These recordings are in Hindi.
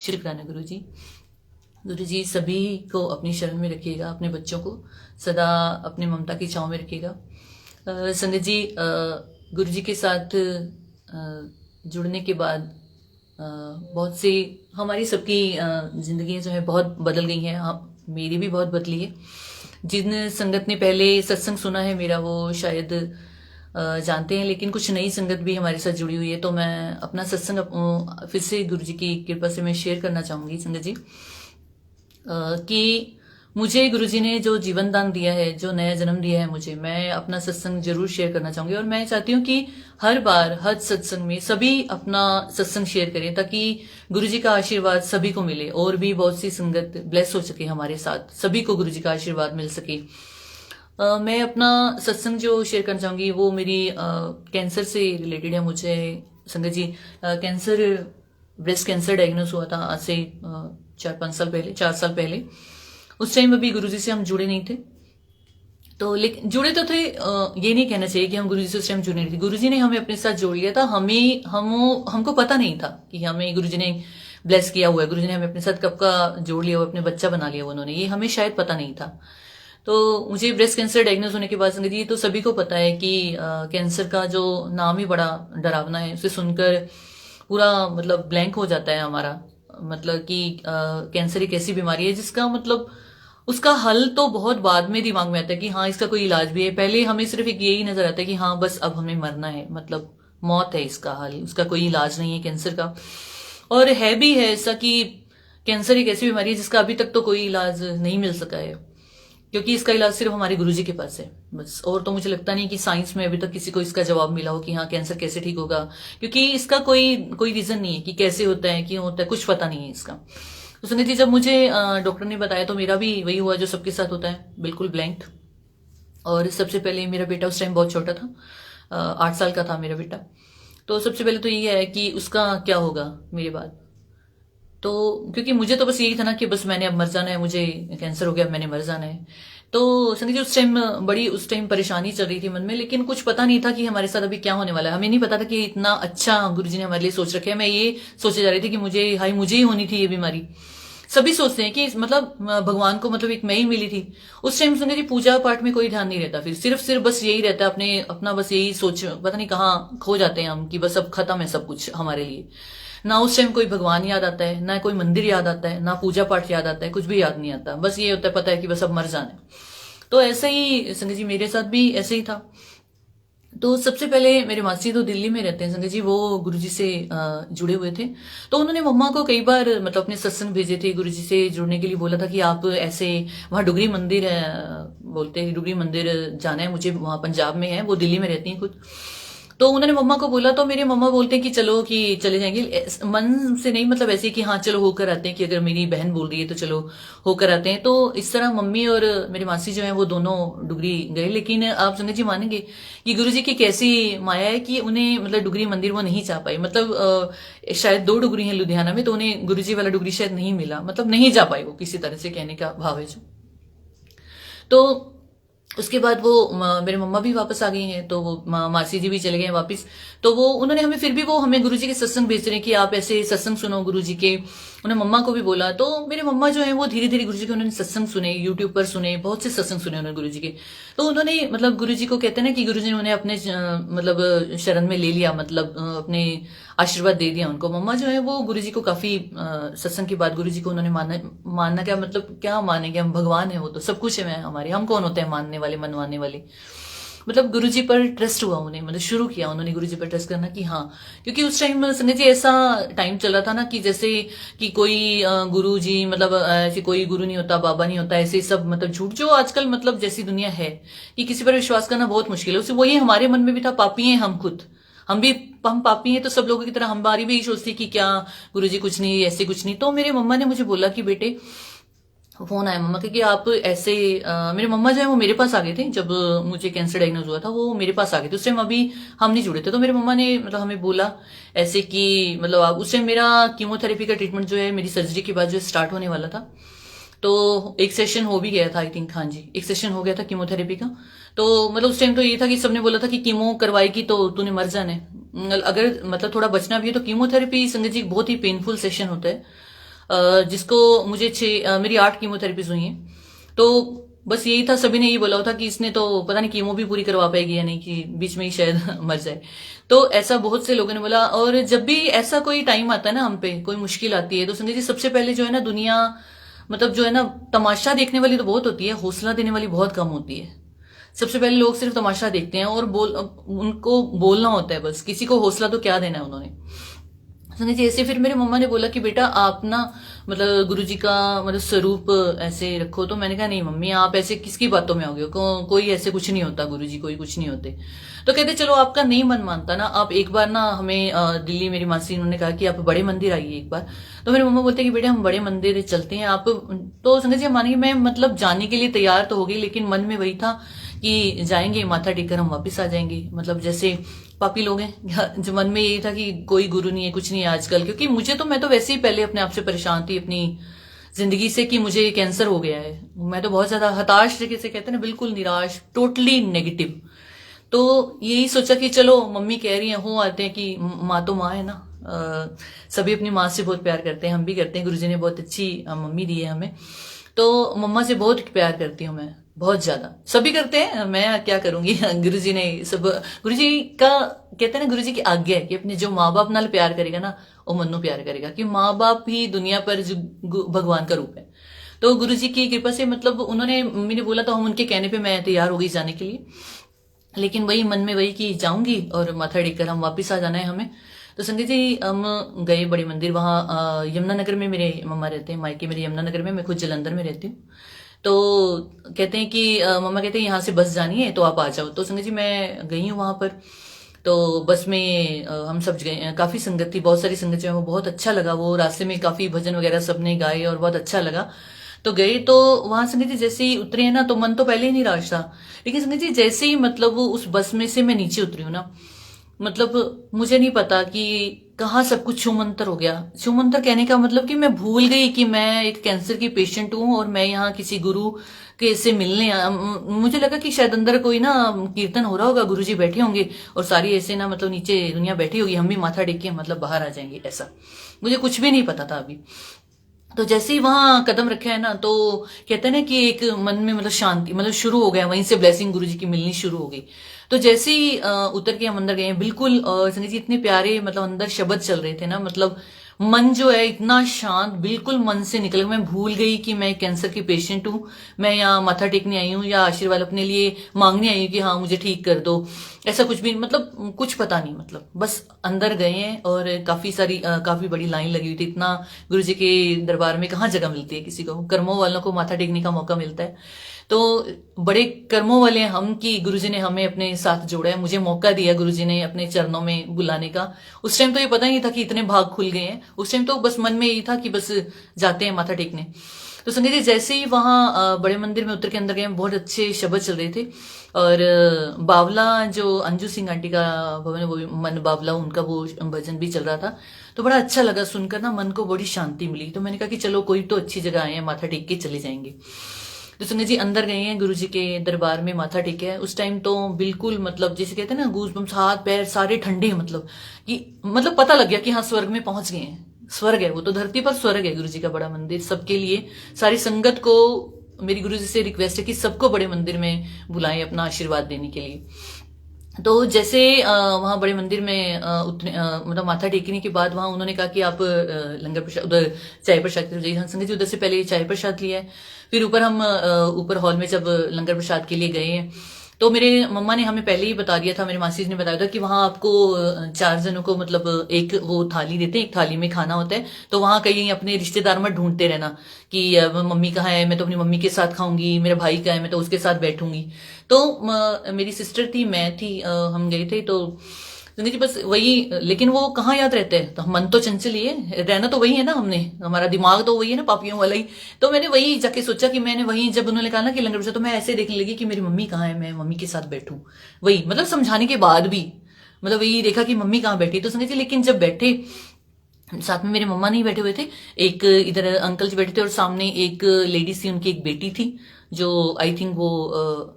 शुक्राना गुरु जी। गुरु जी सभी को अपनी शरण में रखिएगा, अपने बच्चों को सदा अपने ममता की छांव में रखिएगा। संगत जी, गुरु जी के साथ जुड़ने के बाद बहुत सी हमारी सबकी जिंदगी जो है बहुत बदल गई हैं। मेरी भी बहुत बदली है। जिन संगत ने पहले सत्संग सुना है मेरा, वो शायद जानते हैं, लेकिन कुछ नई संगत भी हमारे साथ जुड़ी हुई है। तो मैं अपना सत्संग फिर से गुरु जी की कृपा से मैं शेयर करना चाहूंगी संगत जी, कि मुझे गुरु जी ने जो जीवन दान दिया है, जो नया जन्म दिया है मुझे, मैं अपना सत्संग जरूर शेयर करना चाहूंगी। और मैं चाहती हूँ कि हर बार हर सत्संग में सभी अपना सत्संग शेयर करें, ताकि गुरु जी का आशीर्वाद सभी को मिले और भी बहुत सी संगत ब्लेस हो सके हमारे साथ, सभी को गुरु जी का आशीर्वाद मिल सके। मैं अपना सत्संग जो शेयर करना चाहूंगी वो मेरी कैंसर से रिलेटेड है। मुझे संगत जी कैंसर, ब्रेस्ट कैंसर डायग्नोस हुआ था आज से 4-5 साल पहले, 4 साल पहले। उस टाइम अभी गुरुजी से हम जुड़े नहीं थे, तो लेकिन जुड़े तो थे, ये नहीं कहना चाहिए कि हम गुरुजी से उस टाइम जुड़े नहीं थे। गुरुजी ने हमें अपने साथ जोड़ लिया था। हमको पता नहीं था कि हमें गुरुजी ने ब्लेस किया हुआ है, गुरुजी ने हमें अपने साथ कब का जोड़ लिया हुआ, अपने बच्चा बना लिया हुआ उन्होंने, ये हमें शायद पता नहीं था। तो मुझे ब्रेस्ट कैंसर डायग्नोस होने के बाद संगत जी, तो सभी को पता है कि कैंसर का जो नाम ही बड़ा डरावना है। उसे सुनकर पूरा मतलब ब्लैंक हो जाता है हमारा, मतलब कि कैंसर एक ऐसी बीमारी है जिसका मतलब उसका हल तो बहुत बाद में दिमाग में आता है कि हाँ इसका कोई इलाज भी है। पहले हमें सिर्फ एक यही नजर आता है कि हाँ बस अब हमें मरना है, मतलब मौत है इसका हल, उसका कोई इलाज नहीं है कैंसर का। और है भी है ऐसा कि कैंसर एक ऐसी बीमारी है जिसका अभी तक तो कोई इलाज नहीं मिल सका है, क्योंकि इसका इलाज सिर्फ हमारे गुरुजी के पास है बस। और तो मुझे लगता नहीं कि साइंस में अभी तक किसी को इसका जवाब मिला हो कि हाँ कैंसर कैसे ठीक होगा, क्योंकि इसका कोई कोई रीजन नहीं है कि कैसे होता है, क्यों होता है, कुछ पता नहीं है इसका। तो संगत जी, जब मुझे डॉक्टर ने बताया तो मेरा भी वही हुआ जो सबके साथ होता है, बिल्कुल ब्लैंक। और सबसे पहले मेरा बेटा उस टाइम बहुत छोटा था, 8 साल का था मेरा बेटा। तो सबसे पहले तो ये है कि उसका क्या होगा मेरे बाद। तो क्योंकि मुझे तो बस यही था ना कि बस मैंने अब मर जाना है, मुझे कैंसर हो गया, मैंने मर जाना है। तो संगत जी, उस टाइम परेशानी चल रही थी मन में, लेकिन कुछ पता नहीं था कि हमारे साथ अभी क्या होने वाला है। हमें नहीं पता था कि इतना अच्छा गुरुजी ने हमारे लिए सोच रखा है। मैं ये सोचे जा रही थी कि मुझे ही होनी थी ये बीमारी। सभी सोचते हैं कि मतलब भगवान को मतलब एक मैं ही मिली थी। उस टाइम संगत जी पूजा पाठ में कोई ध्यान नहीं रहता, फिर सिर्फ बस यही रहता है अपना बस यही सोच, पता नहीं कहाँ खो जाते हैं हम कि बस अब खत्म है सब कुछ हमारे लिए। ना उस टाइम कोई भगवान याद आता है, ना कोई मंदिर याद आता है, ना पूजा पाठ याद आता है, कुछ भी याद नहीं आता। बस ये होता है, पता है कि बस अब मर जाना है। तो ऐसे ही संगत जी मेरे साथ भी ऐसे ही था। तो सबसे पहले मेरे मासी तो दिल्ली में रहते हैं संगत जी, वो गुरुजी से जुड़े हुए थे। तो उन्होंने मम्मा को कई बार मतलब अपने सत्संग भेजे थे, गुरुजी से जुड़ने के लिए बोला था कि आप ऐसे वहाँ डुगरी मंदिर है, बोलते हैं डुगरी मंदिर जाना है मुझे, वहाँ पंजाब में है, वो दिल्ली में रहती हैं खुद। तो उन्होंने मम्मा को बोला, तो मेरे मम्मा बोलते हैं कि चलो कि चले जाएंगे, मन से नहीं, मतलब ऐसे कि हाँ चलो होकर आते हैं, कि अगर मेरी बहन बोल रही है तो चलो होकर आते हैं। तो इस तरह मम्मी और मेरी मासी जो है वो दोनों डुगरी गए। लेकिन आप संगत जी मानेंगे कि गुरु जी की कैसी माया है कि उन्हें मतलब डुगरी मंदिर वो नहीं जा पाई। मतलब शायद 2 डुगरी हैं लुधियाना में, तो उन्हें गुरु जी वाला डुगरी शायद नहीं मिला, मतलब नहीं जा पाई वो, किसी तरह से कहने का भाव है जो। तो उसके बाद वो मेरे मम्मा भी वापस आ गई हैं, तो वो मासी जी भी चले गए वापस। तो वो उन्होंने हमें फिर भी वो हमें गुरुजी के सत्संग भेज रहे हैं कि आप ऐसे सत्संग सुनो गुरुजी के। उन्होंने मम्मा को भी बोला, तो मेरे मम्मा जो है वो धीरे धीरे गुरुजी के उन्होंने सत्संग सुने, यूट्यूब पर सुने, बहुत से सत्संग सुने उन्होंने गुरुजी के। तो उन्होंने मतलब गुरुजी को कहते हैं ना कि गुरुजी ने उन्हें अपने मतलब शरण में ले लिया, मतलब अपने आशीर्वाद दे दिया उनको। मम्मा जो है वो गुरुजी को काफी सत्संग की बात, गुरुजी को उन्होंने मानना क्या, मतलब क्या मानेंगे हम, भगवान है वो तो, सब कुछ है हमारे, हम कौन होते हैं मानने वाले मनवाने वाले। मतलब गुरुजी पर ट्रस्ट हुआ उन्हें, मतलब शुरू किया उन्होंने गुरुजी पर ट्रस्ट करना कि हाँ। क्योंकि उस टाइम संगत जी ऐसा टाइम चल रहा था ना कि जैसे कि कोई गुरु जी, मतलब ऐसे कोई गुरु नहीं होता, बाबा नहीं होता, ऐसे सब मतलब झूठ जो आजकल मतलब जैसी दुनिया है कि किसी पर विश्वास करना बहुत मुश्किल है। उसे वही हमारे मन में भी था, पापी हैं हम खुद, हम पापी हैं, तो सब लोगों की तरह हमारी भी यही सोचती कि क्या गुरुजी कुछ नहीं, ऐसे कुछ नहीं। तो मेरे मम्मा ने मुझे बोला कि बेटे, फोन आया मम्मा के कि आप ऐसे मेरे मम्मा जो है वो मेरे पास आ गए थे जब मुझे कैंसर डायग्नोज हुआ था, वो मेरे पास आ गए थे उस टाइम, अभी हम नहीं जुड़े थे। तो मेरे मम्मा ने मतलब हमें बोला ऐसे कि मतलब आप उस टाइम, मेरा कीमोथेरेपी का ट्रीटमेंट जो है मेरी सर्जरी के बाद जो स्टार्ट होने वाला था, तो एक सेशन हो भी गया था आई थिंक, हाँ जी एक सेशन हो गया था कीमोथेरेपी का। तो मतलब उस टाइम तो ये था कि सबने बोला था कि कीमो करवाएगी तो तूने मर जाना है, अगर मतलब थोड़ा बचना भी है तो। कीमोथेरेपी संगत जी बहुत ही पेनफुल सेशन होता है, जिसको मुझे मेरी 8 कीमोथेरेपीज हुई हैं। तो बस यही था, सभी ने यही बोला था कि इसने तो पता नहीं कीमो भी पूरी करवा पाएगी या नहीं, कि बीच में ही शायद मर जाए। तो ऐसा बहुत से लोगों ने बोला। और जब भी ऐसा कोई टाइम आता है ना, हम पे कोई मुश्किल आती है, तो संजय जी सबसे पहले जो है ना, दुनिया मतलब जो है ना, तमाशा देखने वाली तो बहुत होती है, हौसला देने वाली बहुत कम होती है। सबसे पहले लोग सिर्फ तमाशा देखते हैं और उनको बोलना होता है बस, किसी को हौसला तो क्या देना है उन्होंने। संजय जी ऐसे फिर मेरे मम्मा ने बोला कि बेटा आप ना मतलब गुरुजी का मतलब स्वरूप ऐसे रखो। तो मैंने कहा नहीं मम्मी, आप ऐसे किसकी बातों में आओगे, कोई ऐसे कुछ नहीं होता, गुरुजी कोई कुछ नहीं होते। तो कहते चलो आपका नहीं मन मानता ना, आप एक बार ना हमें दिल्ली मेरी मासी उन्होंने कहा कि आप बड़े मंदिर आइए एक बार। तो मेरे मम्मा बोलते कि बेटे हम बड़े मंदिर चलते हैं आप। तो संजय जी मानिए मैं मतलब जाने के लिए तैयार तो हो गई, लेकिन मन में वही था कि जाएंगे माथा टेक कर हम वापिस आ जाएंगे, मतलब जैसे पापी लोग हैं। जो मन में यही था कि कोई गुरु नहीं है, कुछ नहीं है आजकल। क्योंकि मैं तो वैसे ही पहले अपने आप से परेशान थी अपनी जिंदगी से, कि मुझे कैंसर हो गया है। मैं तो बहुत ज्यादा हताश, जैसे कहते हैं ना, बिल्कुल निराश, टोटली नेगेटिव। तो यही सोचा कि चलो मम्मी कह रही है, हो आते हैं कि माँ तो माँ है ना। सभी अपनी माँ से बहुत प्यार करते हैं, हम भी करते हैं। गुरुजी ने बहुत अच्छी मम्मी दी है हमें। तो मम्मा से बहुत प्यार करती हूँ मैं, बहुत ज्यादा। सभी करते हैं, मैं क्या करूंगी। गुरुजी ने सब, गुरुजी का कहते हैं ना, गुरुजी की आज्ञा है कि अपने जो माँ बाप नाल प्यार करेगा ना, वो मन्नू प्यार करेगा, कि माँ बाप ही दुनिया पर जो भगवान का रूप है। तो गुरुजी की कृपा से मतलब उन्होंने, मम्मी ने बोला तो हम उनके कहने पे मैं तैयार हो गई जाने के लिए। लेकिन वही मन में वही कि जाऊंगी और माथा टेक कर हम वापिस आ जाना है हमें। तो संजय जी हम गए बड़े मंदिर, वहां यमुनानगर में मेरे मम्मा रहते हैं, मायके मेरे यमुनानगर में, मैं खुद जलंधर में रहती हूँ। तो कहते हैं कि मम्मा कहते हैं यहाँ से बस जानी है तो आप आ जाओ। तो संजय जी मैं गई हूँ वहां पर। तो बस में हम सब गए, काफी संगत थी, बहुत सारी संगत जो है वो, बहुत अच्छा लगा। वो रास्ते में काफी भजन वगैरह सबने गाए और बहुत अच्छा लगा। तो गए तो वहां संगत जी जैसे ही उतरे हैं ना, तो मन तो पहले ही निराश था, लेकिन संगत जी जैसे ही मतलब वो उस बस में से मैं नीचे उतरी हूँ ना, मतलब मुझे नहीं पता कि कहाँ सब कुछ छूमंतर हो गया। छूमंतर कहने का मतलब कि मैं भूल गई कि मैं एक कैंसर की पेशेंट हूँ और मैं यहाँ किसी गुरु के से मिलने मुझे लगा कि शायद अंदर कोई ना कीर्तन हो रहा होगा, गुरुजी बैठे होंगे और सारी ऐसे ना मतलब नीचे दुनिया बैठी होगी, हम भी माथा टेक के मतलब बाहर आ जाएंगे, ऐसा मुझे कुछ भी नहीं पता था अभी। तो जैसे ही वहां कदम रखे है ना, तो कहते हैं ना कि एक मन में मतलब शांति मतलब शुरू हो गया, वहीं से ब्लेसिंग गुरुजी की मिलनी शुरू हो गई। तो जैसे ही उतर के हम अंदर गए बिल्कुल, संगीत जी इतने प्यारे मतलब अंदर शब्द चल रहे थे ना, मतलब मन जो है इतना शांत, बिल्कुल मन से निकल, मैं भूल गई कि मैं कैंसर की पेशेंट हूँ, मैं यहाँ माथा टेकने आई हूँ या आशीर्वाद अपने लिए मांगने आई हूँ कि हाँ मुझे ठीक कर दो। ऐसा कुछ भी मतलब कुछ पता नहीं, मतलब बस अंदर गए हैं और काफी बड़ी लाइन लगी हुई थी। इतना गुरु जी के दरबार में कहाँ जगह मिलती है किसी को, कर्मों वालों को माथा टेकने का मौका मिलता है। तो बड़े कर्मों वाले हम कि गुरुजी ने हमें अपने साथ जोड़ा है, मुझे मौका दिया गुरुजी ने अपने चरणों में बुलाने का। उस टाइम तो ये पता नहीं था कि इतने भाग खुल गए हैं, उस टाइम तो बस मन में यही था कि बस जाते हैं माथा टेकने। तो संजय जी जैसे ही वहां बड़े मंदिर में उतर के अंदर गए, बहुत अच्छे शब्द चल रहे थे। और बावला जो अंजू सिंह आंटी का भवन है, वो मन बावला, उनका वो भजन भी चल रहा था। तो बड़ा अच्छा लगा सुनकर ना, मन को बड़ी शांति मिली। तो मैंने कहा कि चलो कोई तो अच्छी जगह आए हैं, माथा टेक के चले जाएंगे। तो संजय जी अंदर गए हैं गुरु जी के दरबार में, माथा टेके है। उस टाइम तो बिल्कुल मतलब जैसे कहते हैं ना, गूज़बम्स, हाथ पैर सारे ठंडे, मतलब कि मतलब पता लग गया कि हाँ स्वर्ग में पहुंच गए हैं। स्वर्ग है वो तो, धरती पर स्वर्ग है गुरु जी का बड़ा मंदिर सबके लिए। सारी संगत को मेरी गुरु जी से रिक्वेस्ट है कि सबको बड़े मंदिर में बुलाएं अपना आशीर्वाद देने के लिए। तो जैसे वहां बड़े मंदिर में उतने मतलब माथा टेकने के बाद वहां उन्होंने कहा कि आप लंगर प्रसाद उधर चाय प्रसाद संगत जी उधर से पहले चाय प्रसाद लिया है। फिर ऊपर हम ऊपर हॉल में जब लंगर प्रसाद के लिए गए हैं, तो मेरे मम्मा ने हमें पहले ही बता दिया था, मेरे मासी ने बताया था कि वहां आपको 4 जनों को मतलब एक वो थाली देते हैं, एक थाली में खाना होता है। तो वहां कहीं अपने रिश्तेदार मत ढूंढते रहना कि मम्मी कहाँ है, मैं तो अपनी मम्मी के साथ खाऊंगी, मेरा भाई कहाँ है, मैं तो उसके साथ बैठूंगी। तो मेरी सिस्टर थी, मैं थी, हम गए थे। तो जिंदगी बस वही, लेकिन वो कहाँ याद रहते हैं, तो मन तो चंचल ही है, रहना तो वही है ना, हमने हमारा दिमाग तो वही है ना, पापियों वाला ही। तो मैंने वही जाके सोचा कि मैंने वही, जब उन्होंने कहा ना कि लंगर प्रसाद, तो मैं ऐसे देखने लगी कि मेरी मम्मी कहाँ है, मैं मम्मी के साथ बैठूं। वही मतलब समझाने के बाद भी मतलब वही देखा कि मम्मी कहाँ बैठी। तो समझिए, लेकिन जब बैठे साथ में मेरे मम्मा नहीं बैठे हुए थे, एक इधर अंकल जी बैठे थे और सामने एक लेडीज थी, उनकी एक बेटी थी, जो आई थिंक वो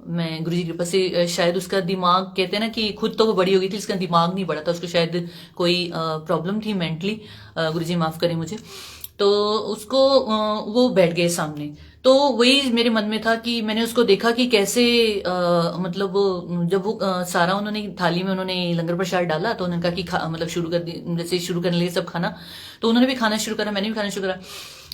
मैं गुरु जी की कृपा से शायद उसका दिमाग, कहते हैं ना कि खुद तो वो बड़ी हो गई थी, उसका दिमाग नहीं बढ़ा था, उसको शायद कोई प्रॉब्लम थी मेंटली, गुरु जी माफ करें मुझे। तो उसको वो बैठ गए सामने। तो वही मेरे मन में था कि मैंने उसको देखा कि कैसे मतलब जब वो सारा उन्होंने थाली में उन्होंने लंगर प्रसाद डाला, तो उन्होंने कहा कि मतलब शुरू कर दी, जैसे शुरू करने लगे सब खाना, तो उन्होंने भी खाना शुरू करा, मैंने भी खाना शुरू करा।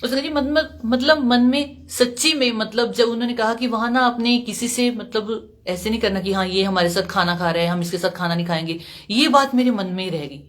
उसने जी मतलब मन में सच्ची में, मतलब जब उन्होंने कहा कि वहां ना अपने किसी से मतलब ऐसे नहीं करना कि हाँ ये हमारे साथ खाना खा रहा है, हम इसके साथ खाना नहीं खाएंगे, ये बात मेरे मन में ही रह गई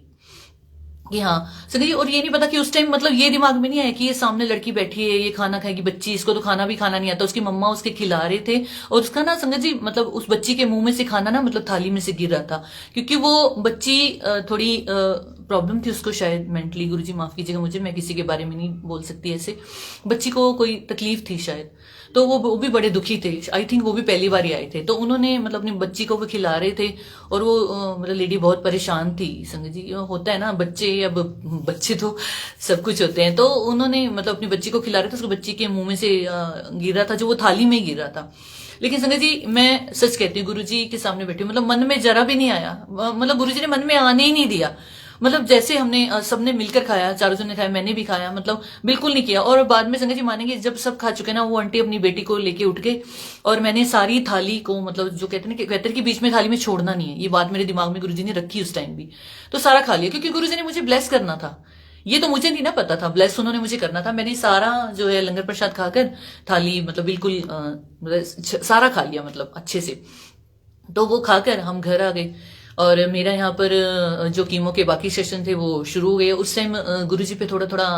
कि हाँ संगत जी। और ये नहीं पता कि उस टाइम मतलब ये दिमाग में नहीं आया कि ये सामने लड़की बैठी है, ये खाना खाएगी बच्ची, इसको तो खाना भी खाना नहीं आता, उसकी मम्मा उसके खिला रहे थे, और उसका ना संगत जी मतलब उस बच्ची के मुंह में से खाना ना मतलब थाली में से गिर रहा था, क्योंकि वो बच्ची थोड़ी प्रॉब्लम थी उसको शायद मेंटली, गुरुजी माफ कीजिएगा मुझे, मैं किसी के बारे में नहीं बोल सकती ऐसे, बच्ची को कोई तकलीफ थी शायद, तो वो भी बड़े दुखी थे, आई थिंक वो भी पहली बार ही आए थे, तो उन्होंने मतलब अपनी बच्ची को वो खिला रहे थे, और वो मतलब लेडी बहुत परेशान थी संगत जी। होता है ना बच्चे, अब बच्चे तो सब कुछ होते हैं, तो उन्होंने मतलब अपनी बच्ची को खिला रहे थे, उसको बच्ची के मुंह में से गिर रहा था, जो वो थाली में गिर रहा था। लेकिन संगत जी मैं सच कहती हूँ, गुरुजी के सामने बैठी हूँ, मतलब मन में जरा भी नहीं आया, मतलब गुरुजी ने मन में आने ही नहीं दिया, मतलब जैसे हमने सबने मिलकर खाया, चारों जन ने खाया, मैंने भी खाया, मतलब बिल्कुल नहीं किया। और बाद में संगत जी मानेंगे जब सब खा चुके ना, वो आंटी अपनी बेटी को लेके उठ गए, और मैंने सारी थाली को मतलब जो कहते हैं ना, कहते हैं कि बीच में थाली में छोड़ना नहीं है, ये बात मेरे दिमाग में गुरुजी ने रखी उस टाइम भी, तो सारा खा लिया, क्योंकि गुरुजी ने मुझे ब्लेस करना था, ये तो मुझे नहीं ना पता था, ब्लेस उन्होंने मुझे करना था। मैंने सारा जो है लंगर प्रसाद खाकर थाली मतलब बिल्कुल मतलब सारा खा लिया, मतलब अच्छे से। तो वो खाकर हम घर आ गए, और मेरा यहाँ पर जो कीमो के बाकी सेशन थे वो शुरू हो गए। उस टाइम गुरुजी पे थोड़ा थोड़ा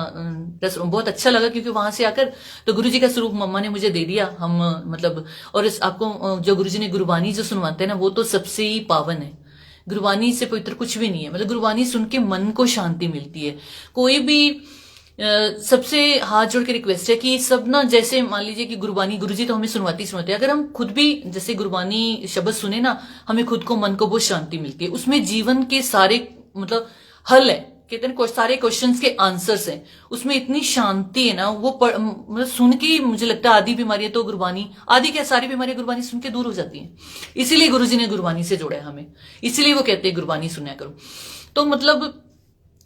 बहुत अच्छा लगा, क्योंकि वहां से आकर तो गुरुजी का स्वरूप मम्मा ने मुझे दे दिया, हम मतलब। और आपको जो गुरुजी ने गुरबानी जो सुनवाते हैं ना, वो तो सबसे ही पावन है, गुरबानी से पवित्र कुछ भी नहीं है, मतलब गुरबानी सुन के मन को शांति मिलती है। कोई भी सबसे हाथ जोड़ के रिक्वेस्ट है कि सब ना, जैसे मान लीजिए कि गुरबानी गुरुजी तो हमें सुनवाती सुनवाते हैं, अगर हम खुद भी जैसे गुरबानी शब्द सुने ना, हमें खुद को मन को बहुत शांति मिलती है, उसमें जीवन के सारे मतलब हल है, कहते हैं सारे क्वेश्चंस के आंसर्स हैं, उसमें इतनी शांति है ना, वो मतलब सुन के मुझे लगता है आधी बीमारियां तो गुरबानी, आधी क्या सारी बीमारियां गुरबानी सुन के दूर हो जाती हैं। इसीलिए गुरुजी ने गुरबानी से जोड़ा है हमें, इसीलिए वो कहते हैं गुरबानी सुना करो। तो मतलब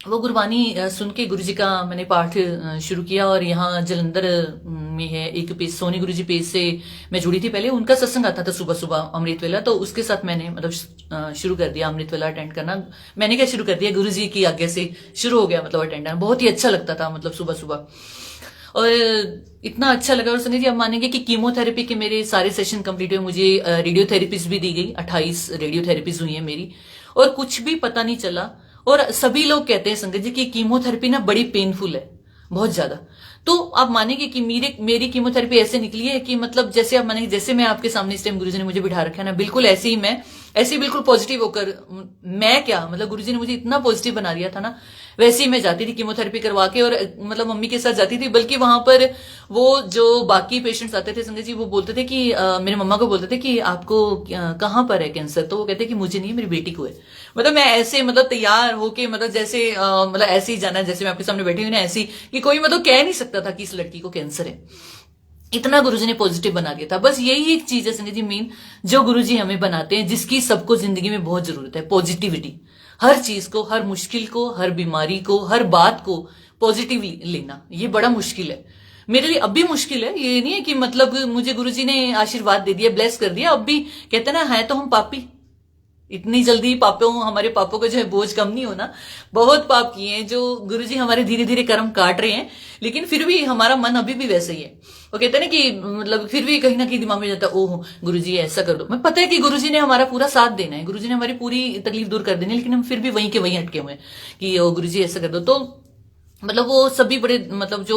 वो गुरबानी सुन के गुरुजी का मैंने पाठ शुरू किया। और यहाँ जलंधर में है एक पेज, सोनी गुरुजी पेज से मैं जुड़ी थी पहले, उनका सत्संग आता था सुबह सुबह अमृत वेला, तो उसके साथ मैंने मतलब शुरू कर दिया अमृत वेला अटेंड करना। मैंने क्या शुरू कर दिया, गुरुजी की आज्ञा से शुरू हो गया मतलब अटेंड करना, बहुत ही अच्छा लगता था मतलब सुबह सुबह, और इतना अच्छा लगा। और संजय जी आप मानेंगे कि कीमोथेरेपी के मेरे सारे सेशन कंप्लीट हुए, मुझे रेडियोथेरेपीज भी दी गई, 28 रेडियोथेरेपीज हुई है मेरी, और कुछ भी पता नहीं चला। और सभी लोग कहते हैं संगत जी कि कीमोथेरेपी ना बड़ी पेनफुल है, बहुत ज्यादा। तो आप मानेंगे कि मेरी कीमोथेरेपी ऐसे निकली है कि मतलब जैसे आप मानेंगे, जैसे मैं आपके सामने इस टाइम गुरुजी ने मुझे बिठा रखा है ना, बिल्कुल ऐसे ही मैं ऐसे बिल्कुल पॉजिटिव होकर, मैं क्या मतलब गुरुजी ने मुझे इतना पॉजिटिव बना दिया था ना, वैसे ही मैं जाती थी कीमोथेरेपी करवा के, और मतलब मम्मी के साथ जाती थी। बल्कि वहां पर वो जो बाकी पेशेंट्स आते थे संजय जी, वो बोलते थे कि मेरे मम्मा को बोलते थे कि आपको कहाँ पर है कैंसर, तो वो कहते कि मुझे नहीं, मेरी बेटी को है। मतलब मैं ऐसे मतलब तैयार होके मतलब जैसे मतलब ऐसे ही जाना, जैसे मैं आपके सामने बैठी हुई ना, ऐसी कि कोई मतलब कह नहीं सकता था कि इस लड़की को कैंसर है, इतना गुरुजी ने पॉजिटिव बना दिया था। बस यही एक चीज है संजय जी मेन, जो गुरुजी हमें बनाते हैं, जिसकी सबको जिंदगी में बहुत जरूरत है, पॉजिटिविटी। हर चीज को, हर मुश्किल को, हर बीमारी को, हर बात को पॉजिटिवली लेना, ये बड़ा मुश्किल है मेरे लिए, अब भी मुश्किल है। ये नहीं है कि मतलब मुझे गुरुजी ने आशीर्वाद दे दिया, ब्लेस कर दिया, अब भी कहते ना है तो हम पापी, इतनी जल्दी पापों, हमारे पापों का जो है बोझ कम नहीं होना। बहुत पाप किए हैं जो गुरुजी हमारे धीरे धीरे कर्म काट रहे हैं, लेकिन फिर भी हमारा मन अभी भी वैसे ही है। वो कहते हैं ना कि मतलब फिर भी कहीं ना कहीं दिमाग में जाता है, ओह गुरुजी ऐसा कर दो। मैं पता है कि गुरुजी ने हमारा पूरा साथ देना है, गुरुजी ने हमारी पूरी तकलीफ दूर कर देनी है, लेकिन हम फिर भी वहीं के वहीं अटके हुए हैं कि ओ गुरुजी ऐसा कर दो। तो मतलब वो सभी बड़े मतलब जो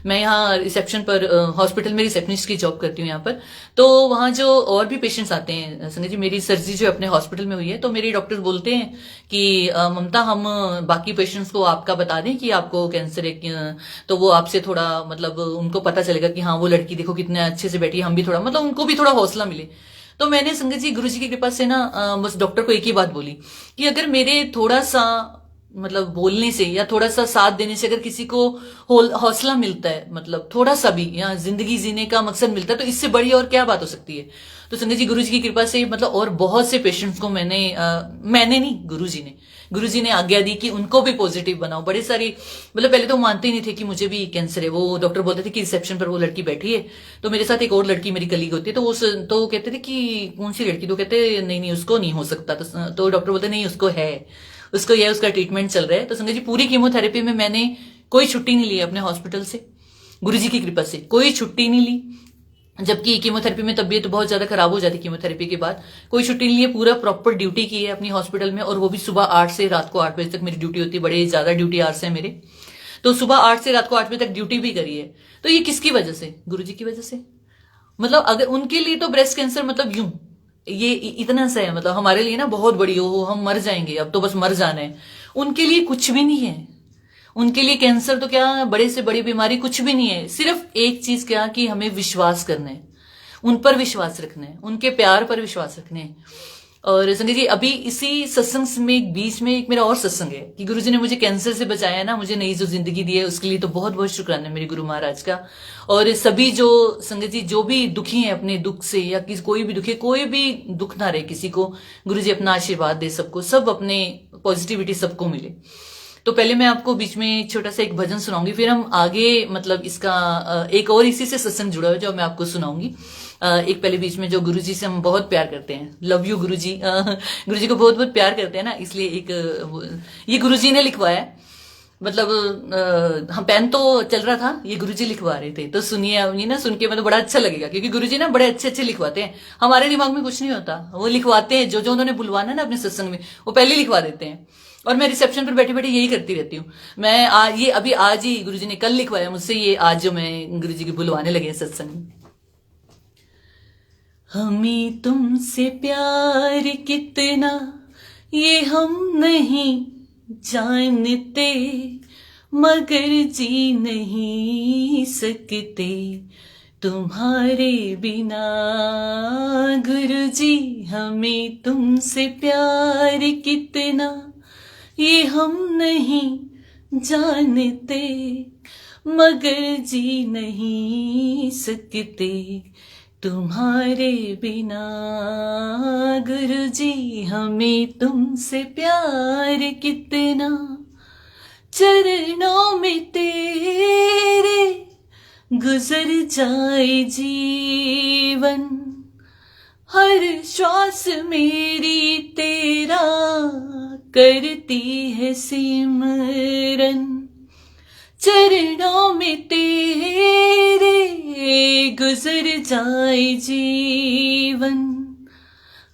मैं यहाँ रिसेप्शन पर हॉस्पिटल में रिसेप्शनिस्ट की जॉब करती हूँ यहाँ पर, तो वहाँ जो और भी पेशेंट्स आते हैं संजय जी, मेरी सर्जरी जो अपने हॉस्पिटल में हुई है, तो मेरे डॉक्टर बोलते हैं कि ममता हम बाकी पेशेंट्स को आपका बता दें कि आपको कैंसर है, तो वो आपसे थोड़ा मतलब उनको पता चलेगा कि हाँ वो लड़की देखो कितने अच्छे से बैठी है, हम भी थोड़ा मतलब उनको भी थोड़ा हौसला मिले। तो मैंने संगत जी गुरुजी की कृपा से ना बस डॉक्टर को एक ही बात बोली कि अगर मेरे थोड़ा सा मतलब बोलने से या थोड़ा सा साथ देने से अगर किसी को हौसला मिलता है, मतलब थोड़ा सा भी या जिंदगी जीने का मकसद मिलता है, तो इससे बड़ी और क्या बात हो सकती है। तो संगत जी गुरुजी की कृपा से मतलब और बहुत से पेशेंट्स को मैंने नहीं गुरुजी ने, गुरुजी ने आज्ञा दी कि उनको भी पॉजिटिव बनाओ। बड़े सारी मतलब पहले तो वो मानते ही नहीं थे कि मुझे भी कैंसर है। वो डॉक्टर बोलते थे कि रिसेप्शन पर वो लड़की बैठी है, तो मेरे साथ एक और लड़की मेरी कलीग होती है, तो वो कहते थे कि कौन सी लड़की, तो कहते नहीं नहीं उसको नहीं हो सकता। तो डॉक्टर बोलते नहीं उसको है, उसको यह उसका ट्रीटमेंट चल रहा है। तो संजय जी पूरी कीमोथेरेपी में मैंने कोई छुट्टी नहीं ली अपने हॉस्पिटल से, गुरुजी की कृपा से कोई छुट्टी नहीं ली। जबकि कीमोथेरेपी में तबीयत तो बहुत ज्यादा खराब हो जाती कीमोथेरेपी के बाद, कोई छुट्टी नहीं है, पूरा प्रॉपर ड्यूटी की है अपनी हॉस्पिटल में, और वो भी सुबह 8 से रात को 8 बजे तक मेरी ड्यूटी होती है। बड़े ज्यादा ड्यूटी आवर्स है मेरे, तो सुबह 8 से रात को 8 बजे तक ड्यूटी भी करी है। तो ये किसकी वजह से? गुरुजी की वजह से। मतलब अगर उनके लिए तो ब्रेस्ट कैंसर मतलब यूं ये इतना सा है, मतलब हमारे लिए ना बहुत बड़ी हो, हम मर जाएंगे अब तो बस मर जाना है। उनके लिए कुछ भी नहीं है। उनके लिए कैंसर तो क्या, बड़े से बड़ी बीमारी कुछ भी नहीं है। सिर्फ एक चीज क्या कि हमें विश्वास करना है, उन पर विश्वास रखना है, उनके प्यार पर विश्वास रखना है। और संजय जी अभी इसी सत्संग में बीच में एक मेरा और सत्संग है कि गुरुजी ने मुझे कैंसर से बचाया ना, मुझे नई जो जिंदगी दी है उसके लिए तो बहुत बहुत शुक्राना है मेरे गुरु महाराज का। और सभी जो संगत जी जो भी दुखी हैं अपने दुख से, या किसी कोई भी दुखी, कोई भी दुख ना रहे किसी को, गुरुजी अपना आशीर्वाद दे सबको, सब अपने पॉजिटिविटी सबको मिले। तो पहले मैं आपको बीच में छोटा सा एक भजन सुनाऊंगी, फिर हम आगे मतलब इसका एक और इसी से सत्संग जुड़ा है जो मैं आपको सुनाऊंगी। एक पहले बीच में जो गुरुजी से हम बहुत प्यार करते हैं, लव यू गुरुजी, गुरुजी को बहुत बहुत प्यार करते हैं ना, इसलिए ये गुरुजी ने लिखवाया है। मतलब हम पेन तो चल रहा था, ये गुरुजी लिखवा रहे थे, तो सुनिए ये ना, सुन के मतलब बड़ा अच्छा लगेगा, क्योंकि गुरुजी ना बड़े अच्छे अच्छे लिखवाते हैं। हमारे दिमाग में कुछ नहीं होता, वो लिखवाते हैं, जो जो उन्होंने बुलवाना ना अपने सत्संग में वो पहले लिखवा देते हैं। और मैं रिसेप्शन पर बैठे बैठे यही करती रहती हूँ। मैं आज ही गुरुजी ने कल लिखवाया मुझसे, ये आज जो मैं गुरुजी की बुलवाने लगे सत्संग। हमें तुमसे प्यार कितना ये हम नहीं जानते, मगर जी नहीं सकते तुम्हारे बिना। गुरुजी हमें तुमसे प्यार कितना ये हम नहीं जानते, मगर जी नहीं सकते तुम्हारे बिना। गुरुजी हमें तुमसे प्यार कितना, चरणों में तेरे गुजर जाए जीवन, हर श्वास मेरी तेरा करती है सिमरन। चरणों में तेरे गुजर जाए जीवन,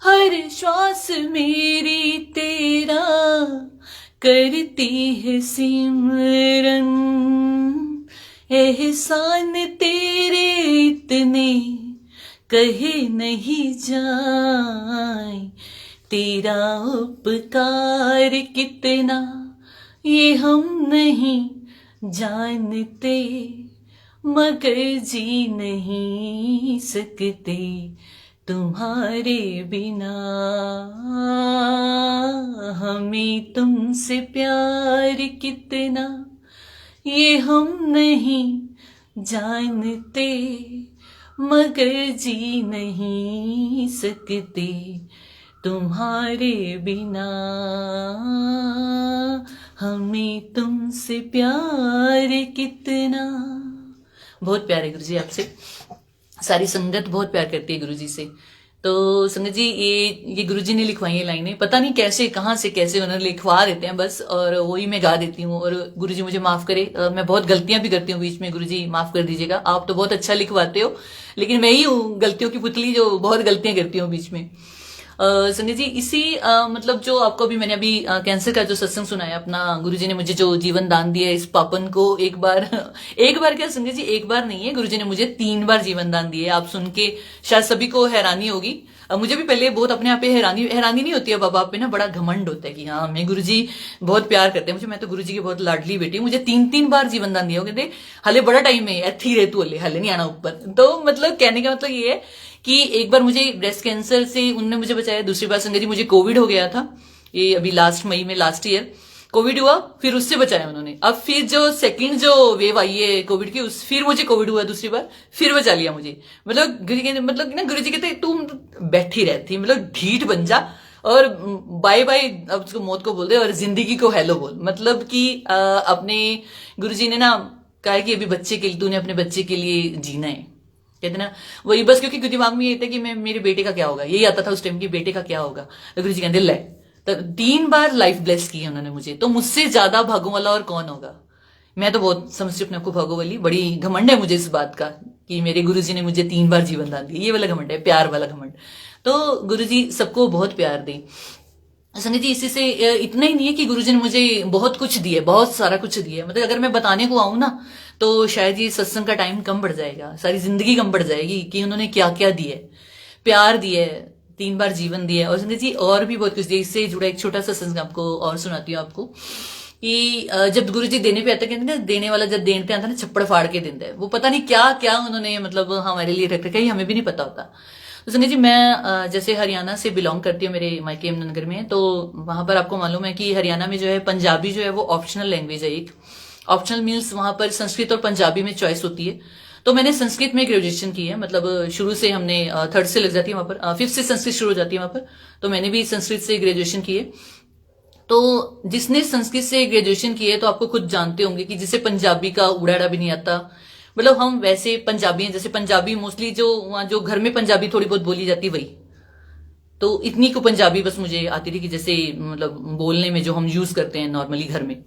हर श्वास मेरी तेरा करती है सिमरन। एहसान तेरे इतने कहे नहीं जाए, तेरा उपकार कितना ये हम नहीं जानते, मगर जी नहीं सकते तुम्हारे बिना। हमें तुमसे प्यार कितना ये हम नहीं जानते, मगर जी नहीं सकते तुम्हारे बिना। हमें तुमसे प्यार कितना। बहुत प्यार है गुरुजी आपसे, सारी संगत बहुत प्यार करती है गुरुजी से। तो संगत जी ये गुरुजी ने लिखवाई है लाइनें, पता नहीं कैसे कहाँ से कैसे उन्होंने लिखवा देते हैं बस, और वही मैं गा देती हूँ। और गुरुजी मुझे माफ करे, मैं बहुत गलतियां भी करती हूँ बीच में, गुरुजी माफ कर दीजिएगा। आप तो बहुत अच्छा लिखवाते हो, लेकिन मैं ही हूँ गलतियों की पुतली जो बहुत गलतियां करती हूँ बीच में। संजय जी इसी मतलब जो आपको भी मैंने अभी कैंसर का जो सत्संग सुनाया अपना, गुरुजी ने मुझे जो जीवन दान दिया है, इस पापन को एक बार क्या संजय जी, एक बार नहीं है, गुरुजी ने मुझे 3 बार जीवन दान दिया है। आप सुन के शायद सभी को हैरानी होगी, मुझे भी पहले बहुत अपने आप पे हैरानी नहीं होती है, बाबा पे ना बड़ा घमंड होता है कि हाँ हमें गुरुजी बहुत प्यार करते हैं मुझे, मैं तो गुरुजी की बहुत लाडली बेटी हूँ। मुझे 3 बार जीवन दान दिया हो, कहते हले बड़ा टाइम है एथी रहे तू, हले नहीं आना ऊपर। तो मतलब कहने का मतलब ये है कि एक बार मुझे ब्रेस्ट कैंसर से उन्होंने मुझे बचाया, दूसरी बार संजय जी मुझे कोविड हो गया था, ये अभी लास्ट मई में, लास्ट ईयर कोविड हुआ, फिर उससे बचाया उन्होंने। अब फिर जो सेकंड जो वेव आई है कोविड की, फिर मुझे कोविड हुआ दूसरी बार, फिर बचा लिया मुझे। मतलब गुरु जी कहते तुम बैठी रहती, मतलब ढीठ बन जा और बाय बाय अब उसको मौत को बोल दे और जिंदगी को हेलो बोल। मतलब कि अपने गुरुजी ने ना कहा कि अभी बच्चे के लिए, तूने अपने बच्चे के लिए जीना है, कहते ना वही बस, क्योंकि दिमाग में ये था कि मैं मेरे बेटे का क्या होगा, यही आता था उस टाइम की बेटे का क्या होगा। तो गुरुजी कहते ले, तो 3 बार लाइफ ब्लेस की है उन्होंने मुझे, तो मुझसे ज्यादा भागों वाला और कौन होगा। मैं तो बहुत समझती हूँ अपने आपको भागो वाली, बड़ी घमंड है मुझे इस बात का कि मेरे गुरुजी ने मुझे 3 बार जीवन दान दिया, ये वाला घमंड है, प्यार वाला घमंड। तो गुरुजी सबको बहुत प्यार दे। संगत जी इसी से इतना ही नहीं है कि गुरुजी ने मुझे बहुत कुछ दिया, बहुत सारा कुछ दिया, मतलब अगर मैं बताने को आऊं ना तो शायद ये सत्संग का टाइम कम पड़ जाएगा, सारी जिंदगी कम पड़ जाएगी कि उन्होंने क्या क्या दिया है। प्यार दिया है, 3 बार जीवन दिया है, और संगत जी और भी बहुत कुछ दिया। इससे जुड़ा एक छोटा सा सत्संग आपको और सुनाती हूँ आपको कि जब गुरुजी देने पे आते, कहते हैं देने वाला जब देने पे आता है ना छप्पड़ फाड़ के देता है, वो पता नहीं क्या क्या उन्होंने मतलब हमारे लिए रख रखा है, हमें भी नहीं पता होता। तो संजय जी मैं जैसे हरियाणा से बिलोंग करती हूँ, मेरे मायके यमुनानगर में है, तो वहां पर आपको मालूम है कि हरियाणा में जो है पंजाबी जो है वो ऑप्शनल लैंग्वेज है। एक ऑप्शनल मीन्स वहां पर संस्कृत और पंजाबी में चॉइस होती है। तो मैंने संस्कृत में ग्रेजुएशन की है, मतलब शुरू से हमने 3rd से लग जाती है वहां पर, 5th से संस्कृत शुरू हो जाती है वहां पर, तो मैंने भी संस्कृत से ग्रेजुएशन की है। तो जिसने संस्कृत से ग्रेजुएशन की है तो आपको खुद जानते होंगे कि जिसे पंजाबी का उड़ाड़ा भी नहीं आता, मतलब हम वैसे पंजाबी हैं, जैसे पंजाबी मोस्टली जो वहां जो घर में पंजाबी थोड़ी बहुत बोली जाती वही, तो इतनी को पंजाबी बस मुझे आती थी कि जैसे मतलब बोलने में जो हम यूज करते हैं नॉर्मली घर में,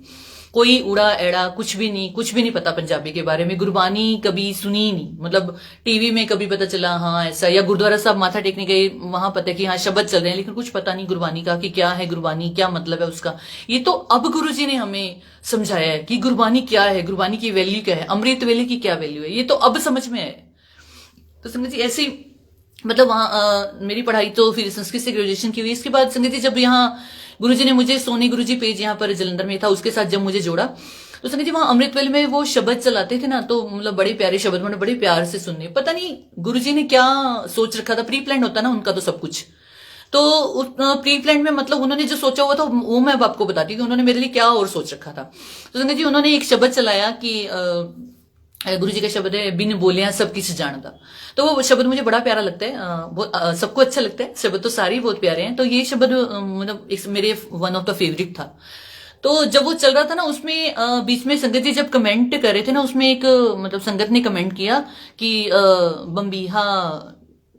कोई उड़ा एड़ा कुछ भी नहीं, कुछ भी नहीं पता पंजाबी के बारे में। गुरबानी कभी सुनी ही नहीं, मतलब टीवी में कभी पता चला हाँ ऐसा, या गुरुद्वारा साहब माथा टेकने गए वहां पता कि हाँ शब्द चल रहे हैं, लेकिन कुछ पता नहीं गुरबानी का कि क्या है गुरबानी, क्या मतलब है उसका। ये तो अब गुरुजी ने हमें समझाया है कि गुरबानी क्या है, गुरबानी की वैल्यू क्या है, अमृत वेले की क्या वैल्यू है, ये तो अब समझ में आए। तो समझ जी ऐसे मतलब वहां मेरी पढ़ाई तो फिर संस्कृत से ग्रेजुएशन की हुई। इसके बाद संगत जी जब यहाँ गुरुजी ने मुझे सोनी गुरुजी पेज यहाँ पर जलंधर में था, उसके साथ जब मुझे जोड़ा तो संगत जी वहां अमृतवेल में वो शब्द चलाते थे ना, तो मतलब बड़े प्यारे शब्द मैंने बड़े प्यार से सुनने, पता नहीं गुरुजी ने क्या सोच रखा था। प्री प्लान होता ना उनका तो सब कुछ, तो प्री प्लान में मतलब उन्होंने जो सोचा हुआ था वो मैं अब आपको बताती हूँ कि उन्होंने मेरे लिए क्या और सोच रखा था। तो संगत जी उन्होंने एक शब्द चलाया कि गुरु जी का शब्द है बिन बोलिया सब किस जानता, तो वो शब्द मुझे बड़ा प्यारा लगता है, सबको अच्छा लगता है शब्द, तो सारे बहुत प्यारे हैं, तो ये शब्द मतलब मेरे वन ऑफ द फेवरेट था। तो जब वो चल रहा था ना उसमें बीच में संगत जी जब कमेंट कर रहे थे ना, उसमें एक मतलब संगत ने कमेंट किया कि बम्बीहा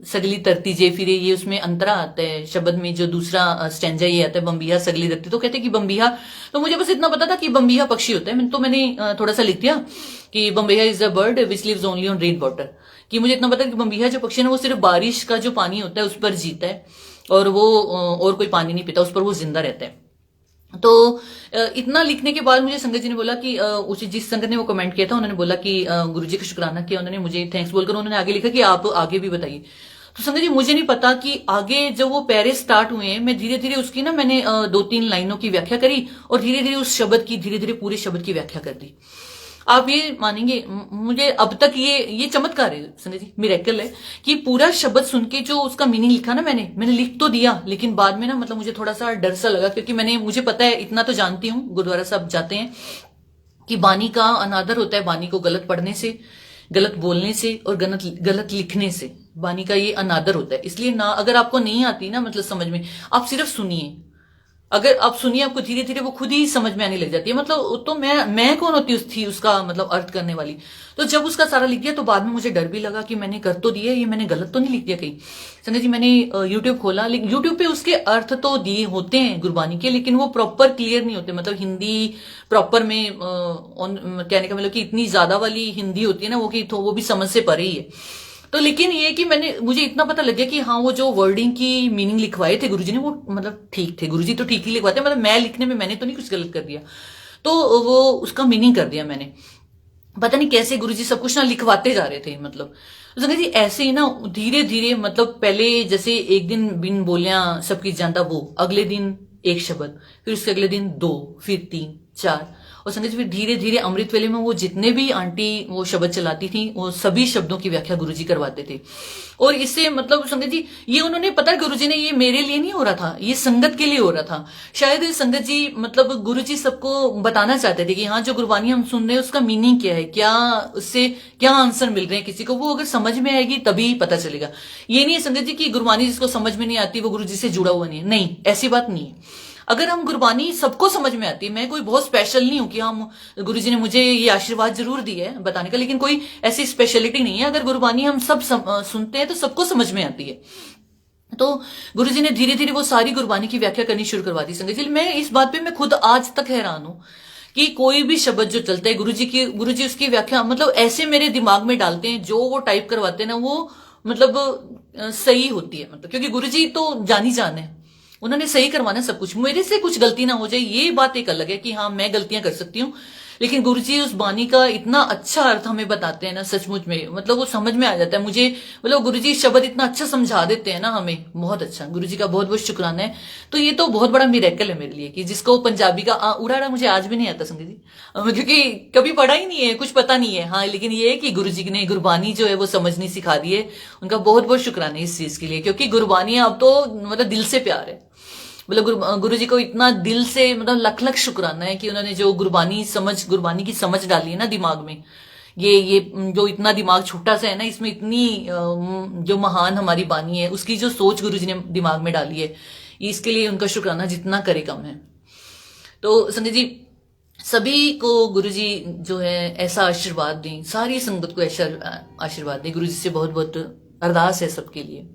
सगली तरती जे फिरे, ये उसमें अंतरा आता है शब्द में, जो दूसरा स्टैंजा ये आता है बम्बीहा सगली तरती, तो कहते हैं कि बम्बीहा, तो मुझे बस इतना पता था कि बम्बीहा पक्षी होता है, तो मैंने थोड़ा सा लिख दिया कि बम्बीहा is a bird which lives only on rain water, कि मुझे इतना पता है कि बम्बीहा जो पक्षी है ना वो सिर्फ बारिश का जो पानी होता है उस पर जीता है, और वो और कोई पानी नहीं पीता, उस पर वो जिंदा रहता है। तो इतना लिखने के बाद मुझे संगत जी ने बोला कि उस जिस संगत ने वो कमेंट किया था उन्होंने बोला कि गुरुजी का शुक्राना किया, उन्होंने मुझे थैंक्स बोलकर उन्होंने आगे लिखा कि आप आगे भी बताइए। तो संगत जी मुझे नहीं पता कि आगे जब वो पैरे स्टार्ट हुए हैं, मैं धीरे धीरे उसकी ना मैंने 2-3 लाइनों की व्याख्या करी, और धीरे धीरे उस शब्द की धीरे धीरे पूरे शब्द की व्याख्या कर दी। आप ये मानेंगे मुझे अब तक ये चमत्कार है संजय जी, मिरेकल है कि पूरा शब्द सुन के जो उसका मीनिंग लिखा ना मैंने लिख तो दिया, लेकिन बाद में ना मतलब मुझे थोड़ा सा डर सा लगा, क्योंकि मुझे पता है, इतना तो जानती हूँ, गुरुद्वारा साहब जाते हैं कि बानी का अनादर होता है, बानी को गलत पढ़ने से, गलत बोलने से और गलत लिखने से बानी का ये अनादर होता है। इसलिए ना अगर आपको नहीं आती ना मतलब समझ में, आप सिर्फ सुनिए, अगर आप सुनिए आपको धीरे धीरे वो खुद ही समझ में आने लग जाती है। मतलब तो मैं कौन होती थी उसका मतलब अर्थ करने वाली। तो जब उसका सारा लिख दिया तो बाद में मुझे डर भी लगा कि मैंने कर तो दिया, ये मैंने गलत तो नहीं लिख दिया कहीं। संजय जी मैंने यूट्यूब खोला, लेकिन यूट्यूब पे उसके अर्थ तो दिए होते हैं गुरबानी के, लेकिन वो प्रॉपर क्लियर नहीं होते, मतलब हिंदी प्रॉपर में कहने का मतलब कि इतनी ज्यादा वाली हिंदी होती है ना वो कि वो भी समझ से परे ही है। तो लेकिन ये कि मुझे इतना पता लग गया कि हाँ वो जो वर्डिंग की मीनिंग लिखवाए थे गुरुजी ने वो मतलब ठीक थे, गुरुजी तो ठीक ही लिखवाते, मतलब मैं लिखने में मैंने तो नहीं कुछ गलत कर दिया, तो वो उसका मीनिंग कर दिया मैंने। पता नहीं कैसे गुरुजी सब कुछ ना लिखवाते जा रहे थे, मतलब संजय जी ऐसे ही ना धीरे धीरे, मतलब पहले जैसे एक दिन बिन बोलिया सबकी जानता, वो अगले दिन एक शब्द, फिर उसके अगले दिन 2, फिर 3, 4, और संगत जी फिर धीरे धीरे अमृत वेले में वो जितने भी आंटी वो शब्द चलाती थी वो सभी शब्दों की व्याख्या गुरुजी करवाते थे। और इससे मतलब संगत जी ये उन्होंने पता है गुरुजी ने ये मेरे लिए नहीं हो रहा था, ये संगत के लिए हो रहा था। शायद संगत जी मतलब गुरुजी सबको बताना चाहते थे कि हाँ जो गुरबानी हम सुन रहे हैं उसका मीनिंग क्या है, क्या उससे क्या आंसर मिल रहे हैं किसी को, वो अगर समझ में आएगी तभी पता चलेगा। ये नहीं है संगत जी कि गुरबानी जिसको समझ में नहीं आती वो गुरुजी से जुड़ा हुआ नहीं है, नहीं ऐसी बात नहीं है। अगर हम गुरबानी सबको समझ में आती है, मैं कोई बहुत स्पेशल नहीं हूं कि हम गुरुजी ने मुझे ये आशीर्वाद जरूर दिया है बताने का, लेकिन कोई ऐसी स्पेशलिटी नहीं है। अगर गुरबानी हम सब सुनते हैं तो सबको समझ में आती है। तो गुरुजी ने धीरे धीरे वो सारी गुरबानी की व्याख्या करनी शुरू करवा दी। संगत जी मैं इस बात पे मैं खुद आज तक हैरान हूं कि कोई भी शब्द जो चलता है गुरुजी उसकी व्याख्या मतलब ऐसे मेरे दिमाग में डालते हैं, जो वो टाइप करवाते हैं ना वो मतलब सही होती है। मतलब क्योंकि गुरुजी तो जानी जान है, उन्होंने सही करवाना सब कुछ, मेरे से कुछ गलती ना हो जाए ये बात एक अलग है कि हाँ मैं गलतियां कर सकती हूँ, लेकिन गुरुजी उस बानी का इतना अच्छा अर्थ हमें बताते हैं ना सचमुच में मतलब वो समझ में आ जाता है मुझे। मतलब गुरुजी शब्द इतना अच्छा समझा देते हैं ना हमें, बहुत अच्छा, गुरुजी का बहुत बहुत शुक्राना है। तो ये तो बहुत बड़ा मिरेकल है मेरे लिए कि जिसको पंजाबी का उड़ाड़ा मुझे आज भी नहीं आता संगत जी, क्योंकि कभी पढ़ा ही नहीं है, कुछ पता नहीं है। हाँ लेकिन ये है कि गुरुजी ने गुरबानी जो है वो समझनी सिखा दी है, उनका बहुत बहुत शुक्राना है इस चीज के लिए, क्योंकि गुरबानी अब तो मतलब दिल से प्यार है। मतलब गुरुजी को इतना दिल से मतलब लख लख शुक्राना है कि उन्होंने जो गुरबानी की समझ डाली है ना दिमाग में। ये जो इतना दिमाग छोटा सा है ना, इसमें इतनी जो महान हमारी बानी है उसकी जो सोच गुरुजी ने दिमाग में डाली है, इसके लिए उनका शुक्राना जितना करे कम है। तो संगत जी सभी को गुरुजी जो है ऐसा आशीर्वाद दें, सारी संगत को ऐसा आशीर्वाद दें। गुरुजी से बहुत बहुत अरदास है सबके लिए,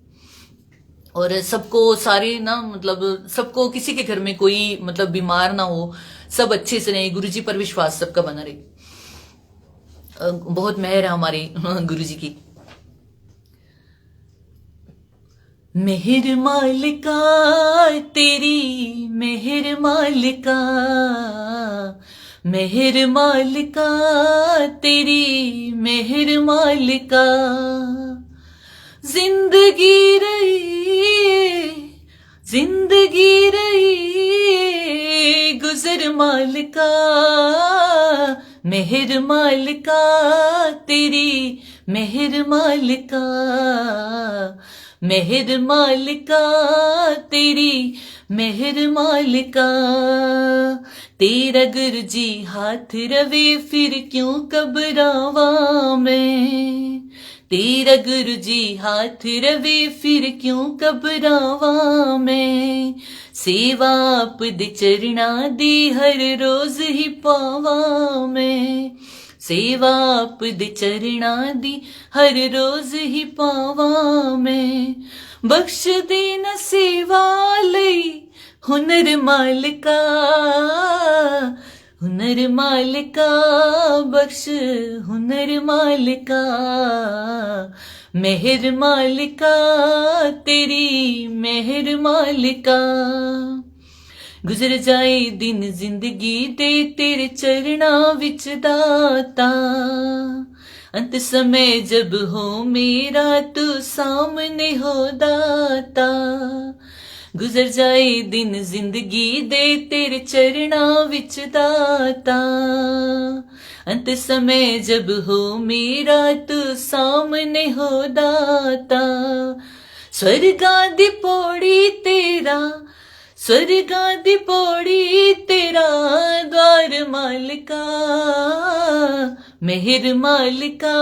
और सबको सारे ना मतलब सबको किसी के घर में कोई मतलब बीमार ना हो, सब अच्छे से रहे, गुरुजी पर विश्वास सबका बना रहे। बहुत मेहर है हमारी गुरुजी की। मेहर मालिका तेरी मेहर मालिका, मेहर मालिका तेरी मेहर मालिका, जिंदगी रही गुजर मालिका, मेहर मालिका तेरी मेहर मालिका, मेहर मालिका तेरी मेहर मालिका, तेरा गुरुजी हाथ रवे फिर क्यों घबरावा मैं, तेरा गुरुजी हाथ रवे फिर क्यों घबरावा मैं, सेवा आप दे चरणा दी हर रोज ही पावा मैं, सेवा आप दे चरणा दी हर रोज ही पावा मैं, बख्श देना सेवा लई हुनर मालिका, हुनर मालिका बख्श हुनर मालिका, मेहर मालिका तेरी मेहर मालिका, गुजर जाए दिन जिंदगी दे तेरे चरणा विच दाता, अंत समय जब हो मेरा तू सामने हो दाता, गुजर जाए दिन जिंदगी दे तेरे चरणा विच दाता, अंत समय जब हो मेरा तू सामने हो दाता, स्वर्गा दी पौड़ी तेरा, स्वर्गा दी पौड़ी तेरा द्वार मालिका, मेहर मालिका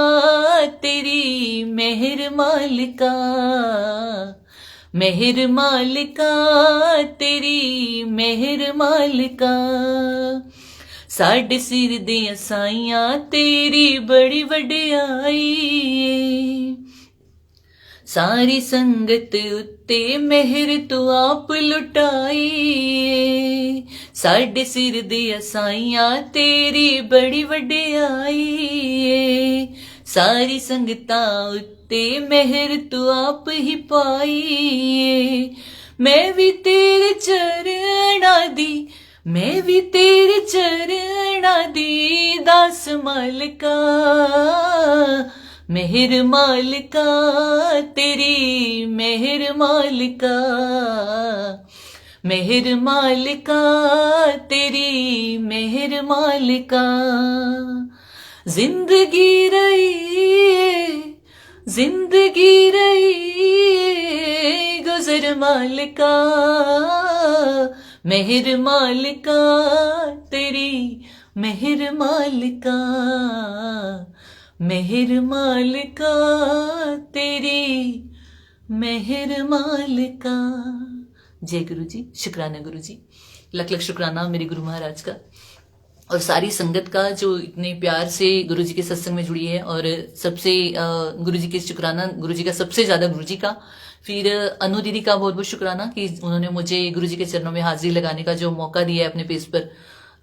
तेरी मेहर मालिका, मेहर मालिका तेरी मेहर मालिका, साडे सिर दियां साइयां तेरी बड़ी वडियाई, सारी संगत उत्ते मेहर तू आप लुटाई, साडे सिर दियां साइयां तेरी बड़ी वडियाई, सारी संगतां उत्ते मेहर तू आप ही पाई, मैं भी तेरे चरणा दी, मैं भी तेरे चरणा दी दास मालिका, मेहर मालिका तेरी मेहर मालिका, मेहर मालिका तेरी मेहर मालिका, जिंदगी रही जिंदगी रही गुजर मालिका, मेहर मालिका तेरी मेहर मालिका, मेहर मालिका तेरी मेहर मालिका। जय गुरु जी, शुक्राना गुरु जी, लख लख शुक्राना मेरे गुरु महाराज का और सारी संगत का जो इतने प्यार से गुरु जी के सत्संग में जुड़ी है। और सबसे गुरु जी के शुक्राना, गुरु जी का सबसे ज्यादा गुरु जी का, फिर अनु दीदी का बहुत बहुत शुक्राना कि उन्होंने मुझे गुरु जी के चरणों में हाजिरी लगाने का जो मौका दिया है अपने पेज पर,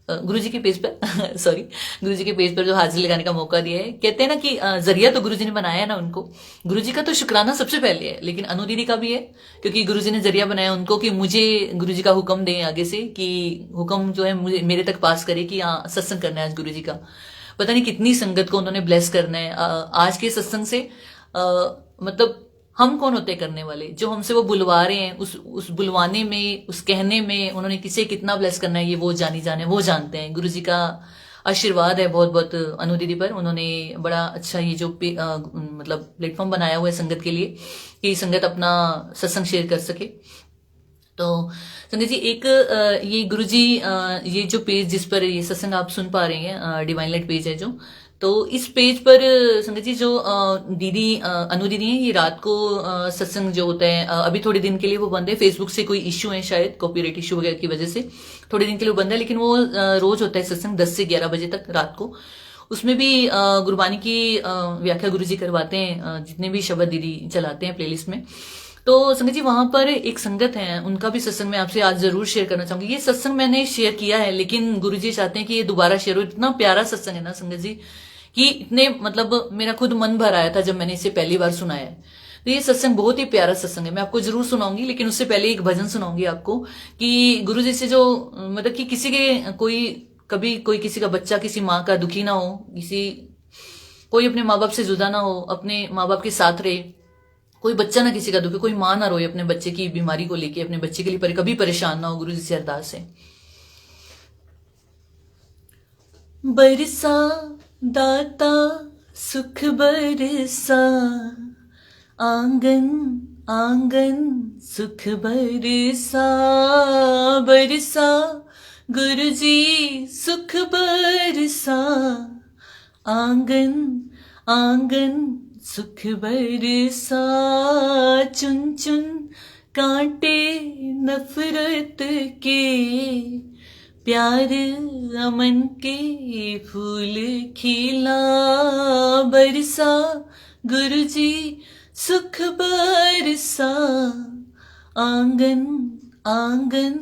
गुरु जी के पेज पर सॉरी, गुरु जी के पेज पर जो हाजिरी लगाने का मौका दिया है। कहते हैं ना कि जरिया तो गुरु जी ने बनाया है ना उनको, गुरु जी का तो शुक्राना सबसे पहले है, लेकिन अनु दीदी का भी है क्योंकि गुरु जी ने जरिया बनाया उनको कि मुझे गुरु जी का हुक्म दें आगे से, कि हुक्म जो है मुझे मेरे तक पास करे कि हाँ सत्संग करना है आज गुरु जी का। पता नहीं कितनी संगत को उन्होंने ब्लेस करना है आज के सत्संग से। मतलब हम कौन होते करने वाले, जो हमसे वो बुलवा रहे हैं, उस बुलवाने में, उस कहने में उन्होंने किसे कितना ब्लेस करना है ये वो वो जानते हैं। गुरु जी का आशीर्वाद है बहुत बहुत अनु दीदी पर, उन्होंने बड़ा अच्छा ये जो मतलब प्लेटफॉर्म बनाया हुआ है संगत के लिए कि संगत अपना सत्संग शेयर कर सके। तो संगत जी एक ये गुरु जी ये जो पेज जिस पर ये सत्संग आप सुन पा रहे हैं, डिवाइन लाइट पेज है जो, तो इस पेज पर संगत जी जो दीदी अनु दीदी है, ये रात को सत्संग जो होता है अभी थोड़े दिन के लिए वो बंद है, फेसबुक से कोई इश्यू है शायद, कॉपीराइट इश्यू वगैरह की वजह से थोड़े दिन के लिए बंद है, लेकिन वो रोज होता है सत्संग 10 से 11 बजे तक रात को। उसमें भी गुरबानी की व्याख्या गुरु जी करवाते हैं, जितने भी शब्द दीदी चलाते हैं प्लेलिस्ट में। तो संगत जी वहां पर एक संगत है, उनका भी सत्संग मैं आपसे आज जरूर शेयर करना चाहूंगी। ये सत्संग मैंने शेयर किया है लेकिन गुरु जी चाहते हैं कि ये दोबारा शेयर हो। इतना प्यारा सत्संग है ना संगत जी कि इतने मतलब मेरा खुद मन भर आया था जब मैंने इसे पहली बार सुनाया है। तो ये सत्संग बहुत ही प्यारा सत्संग है, मैं आपको जरूर सुनाऊंगी, लेकिन उससे पहले एक भजन सुनाऊंगी आपको कि गुरु जी से जो मतलब कि किसी के कभी कोई किसी का बच्चा किसी माँ का दुखी ना हो, कोई अपने माँ बाप से जुदा ना हो, अपने माँ बाप के साथ रहे, कोई बच्चा ना किसी का दुखी, कोई माँ ना रोए अपने बच्चे की बीमारी को लेके, अपने बच्चे के लिए कभी परेशान ना हो, गुरु जी से अरदास है। बरसा दाता सुख बरसा, आंगन आंगन सुख बरसा, बरसा गुरु जी सुख बरसा, आंगन आंगन सुख बरसा, चुन चुन कांटे नफरत के, प्यार अमन के फूल खिला, बरसा गुरु जी सुख बरसा, आंगन आंगन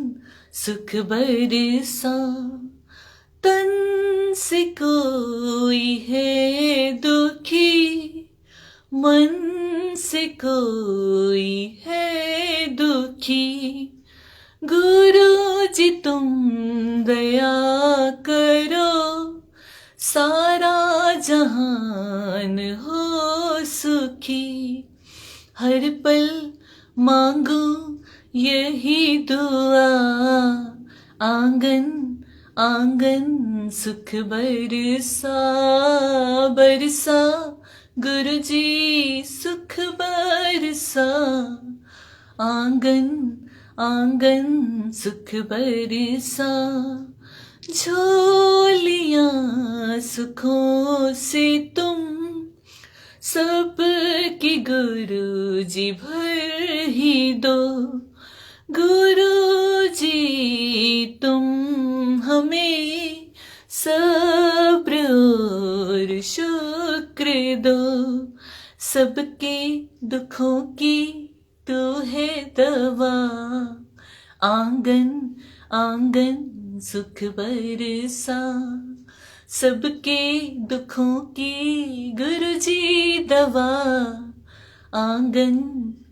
सुख बरसा, तन से कोई है दुखी, मन से कोई है दुखी, गुरु जी तुम दया करो, सारा जहान हो सुखी, हर पल मांगू यही दुआ, आंगन आंगन सुख बरसा, बरसा गुरु जी सुख बरसा, आंगन आंगन सुख बरसा, झोलियां सुखों से तुम सबकी गुरु जी भर ही दो, गुरु जी तुम हमें सब्र और शुक्र दो, सबके दुखों की तू है दवा, आंगन आंगन सुख बरसा, सबके दुखों की गुरु जी दवा, आंगन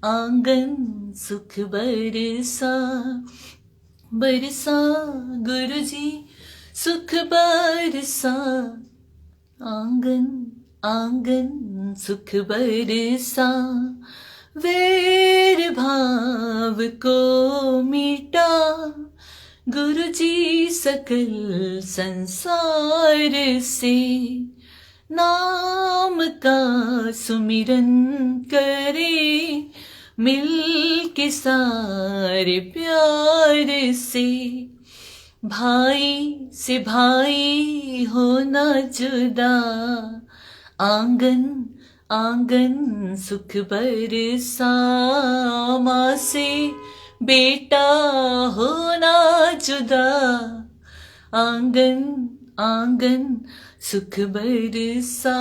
आंगन सुख बरसा, बरसा गुरु जी सुख बरसा, आंगन आंगन सुख बरसा, वैर भाव को मिटा गुरु जी सकल संसार से, नाम का सुमिरन करे मिल के सारे प्यार से, भाई से भाई होना जुदा, आंगन आंगन सुख बरसा, माँ से बेटा होना जुदा, आंगन आंगन सुख बरसा,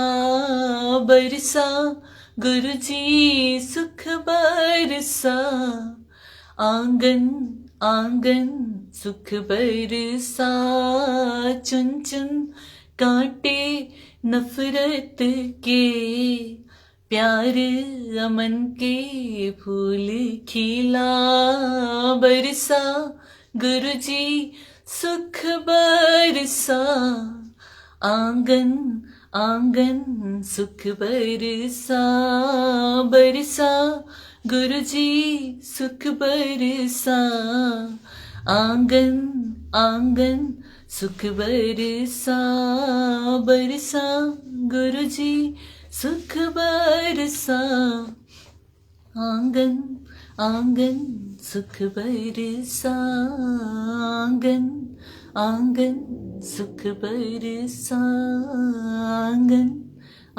बरसा गुरु जी सुख बरसा, आंगन आंगन सुख बरसा, चुन चुन कांटे नफरत के, प्यार अमन के फूल खिला, बरसा गुरु जी सुख बरसा, आंगन आंगन सुख बरसा, बरसा गुरु जी सुख बरसा, आंगन आंगन सुख बरसा, बरसा गुरु जी सुख बरसा, आंगन आंगन सुख बरसा, आंगन आंगन सुख बरसा, आंगन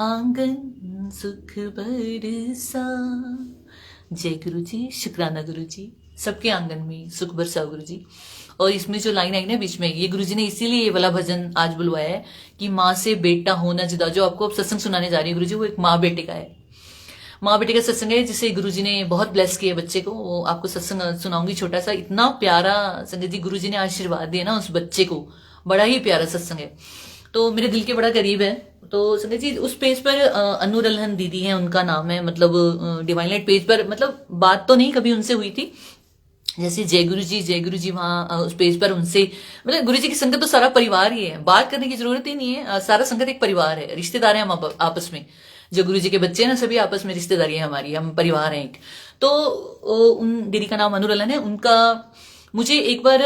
आंगन सुख बरसा। जय गुरु जी, शुक्राना गुरु जी, सबके आंगन में सुख बरसाओ गुरु जी। और इसमें जो लाइन आई ना बीच में, ये गुरुजी ने इसीलिए ये वाला भजन आज बुलवाया है कि माँ से बेटा होना जुदा। जो आपको अब सत्संग सुनाने जा रही है गुरुजी, वो एक माँ बेटे का है, माँ बेटे का सत्संग है, जिसे गुरुजी ने बहुत ब्लेस किया बच्चे को। वो आपको सत्संग सुनाऊंगी छोटा सा, इतना प्यारा संगत जी गुरुजी ने आशीर्वाद दिया ना उस बच्चे को, बड़ा ही प्यारा सत्संग है, तो मेरे दिल के बड़ा करीब है। तो संगत जी उस पेज पर अनु रल्हन दीदी है, उनका नाम है, मतलब डिवाइन लाइट पेज पर, मतलब बात तो नहीं कभी उनसे हुई थी, जैसे जय गुरु जी वहां उस पेज पर उनसे, मतलब गुरु जी की संगत तो सारा परिवार ही है, बात करने की जरूरत ही नहीं है, सारा संगत एक परिवार है, रिश्तेदार हैं हम आपस में। जो गुरु जी के बच्चे हैं ना, सभी आपस में रिश्तेदारी है हमारी, हम परिवार हैं एक। तो उन दीदी का नाम अनुरलन है, उनका मुझे एक बार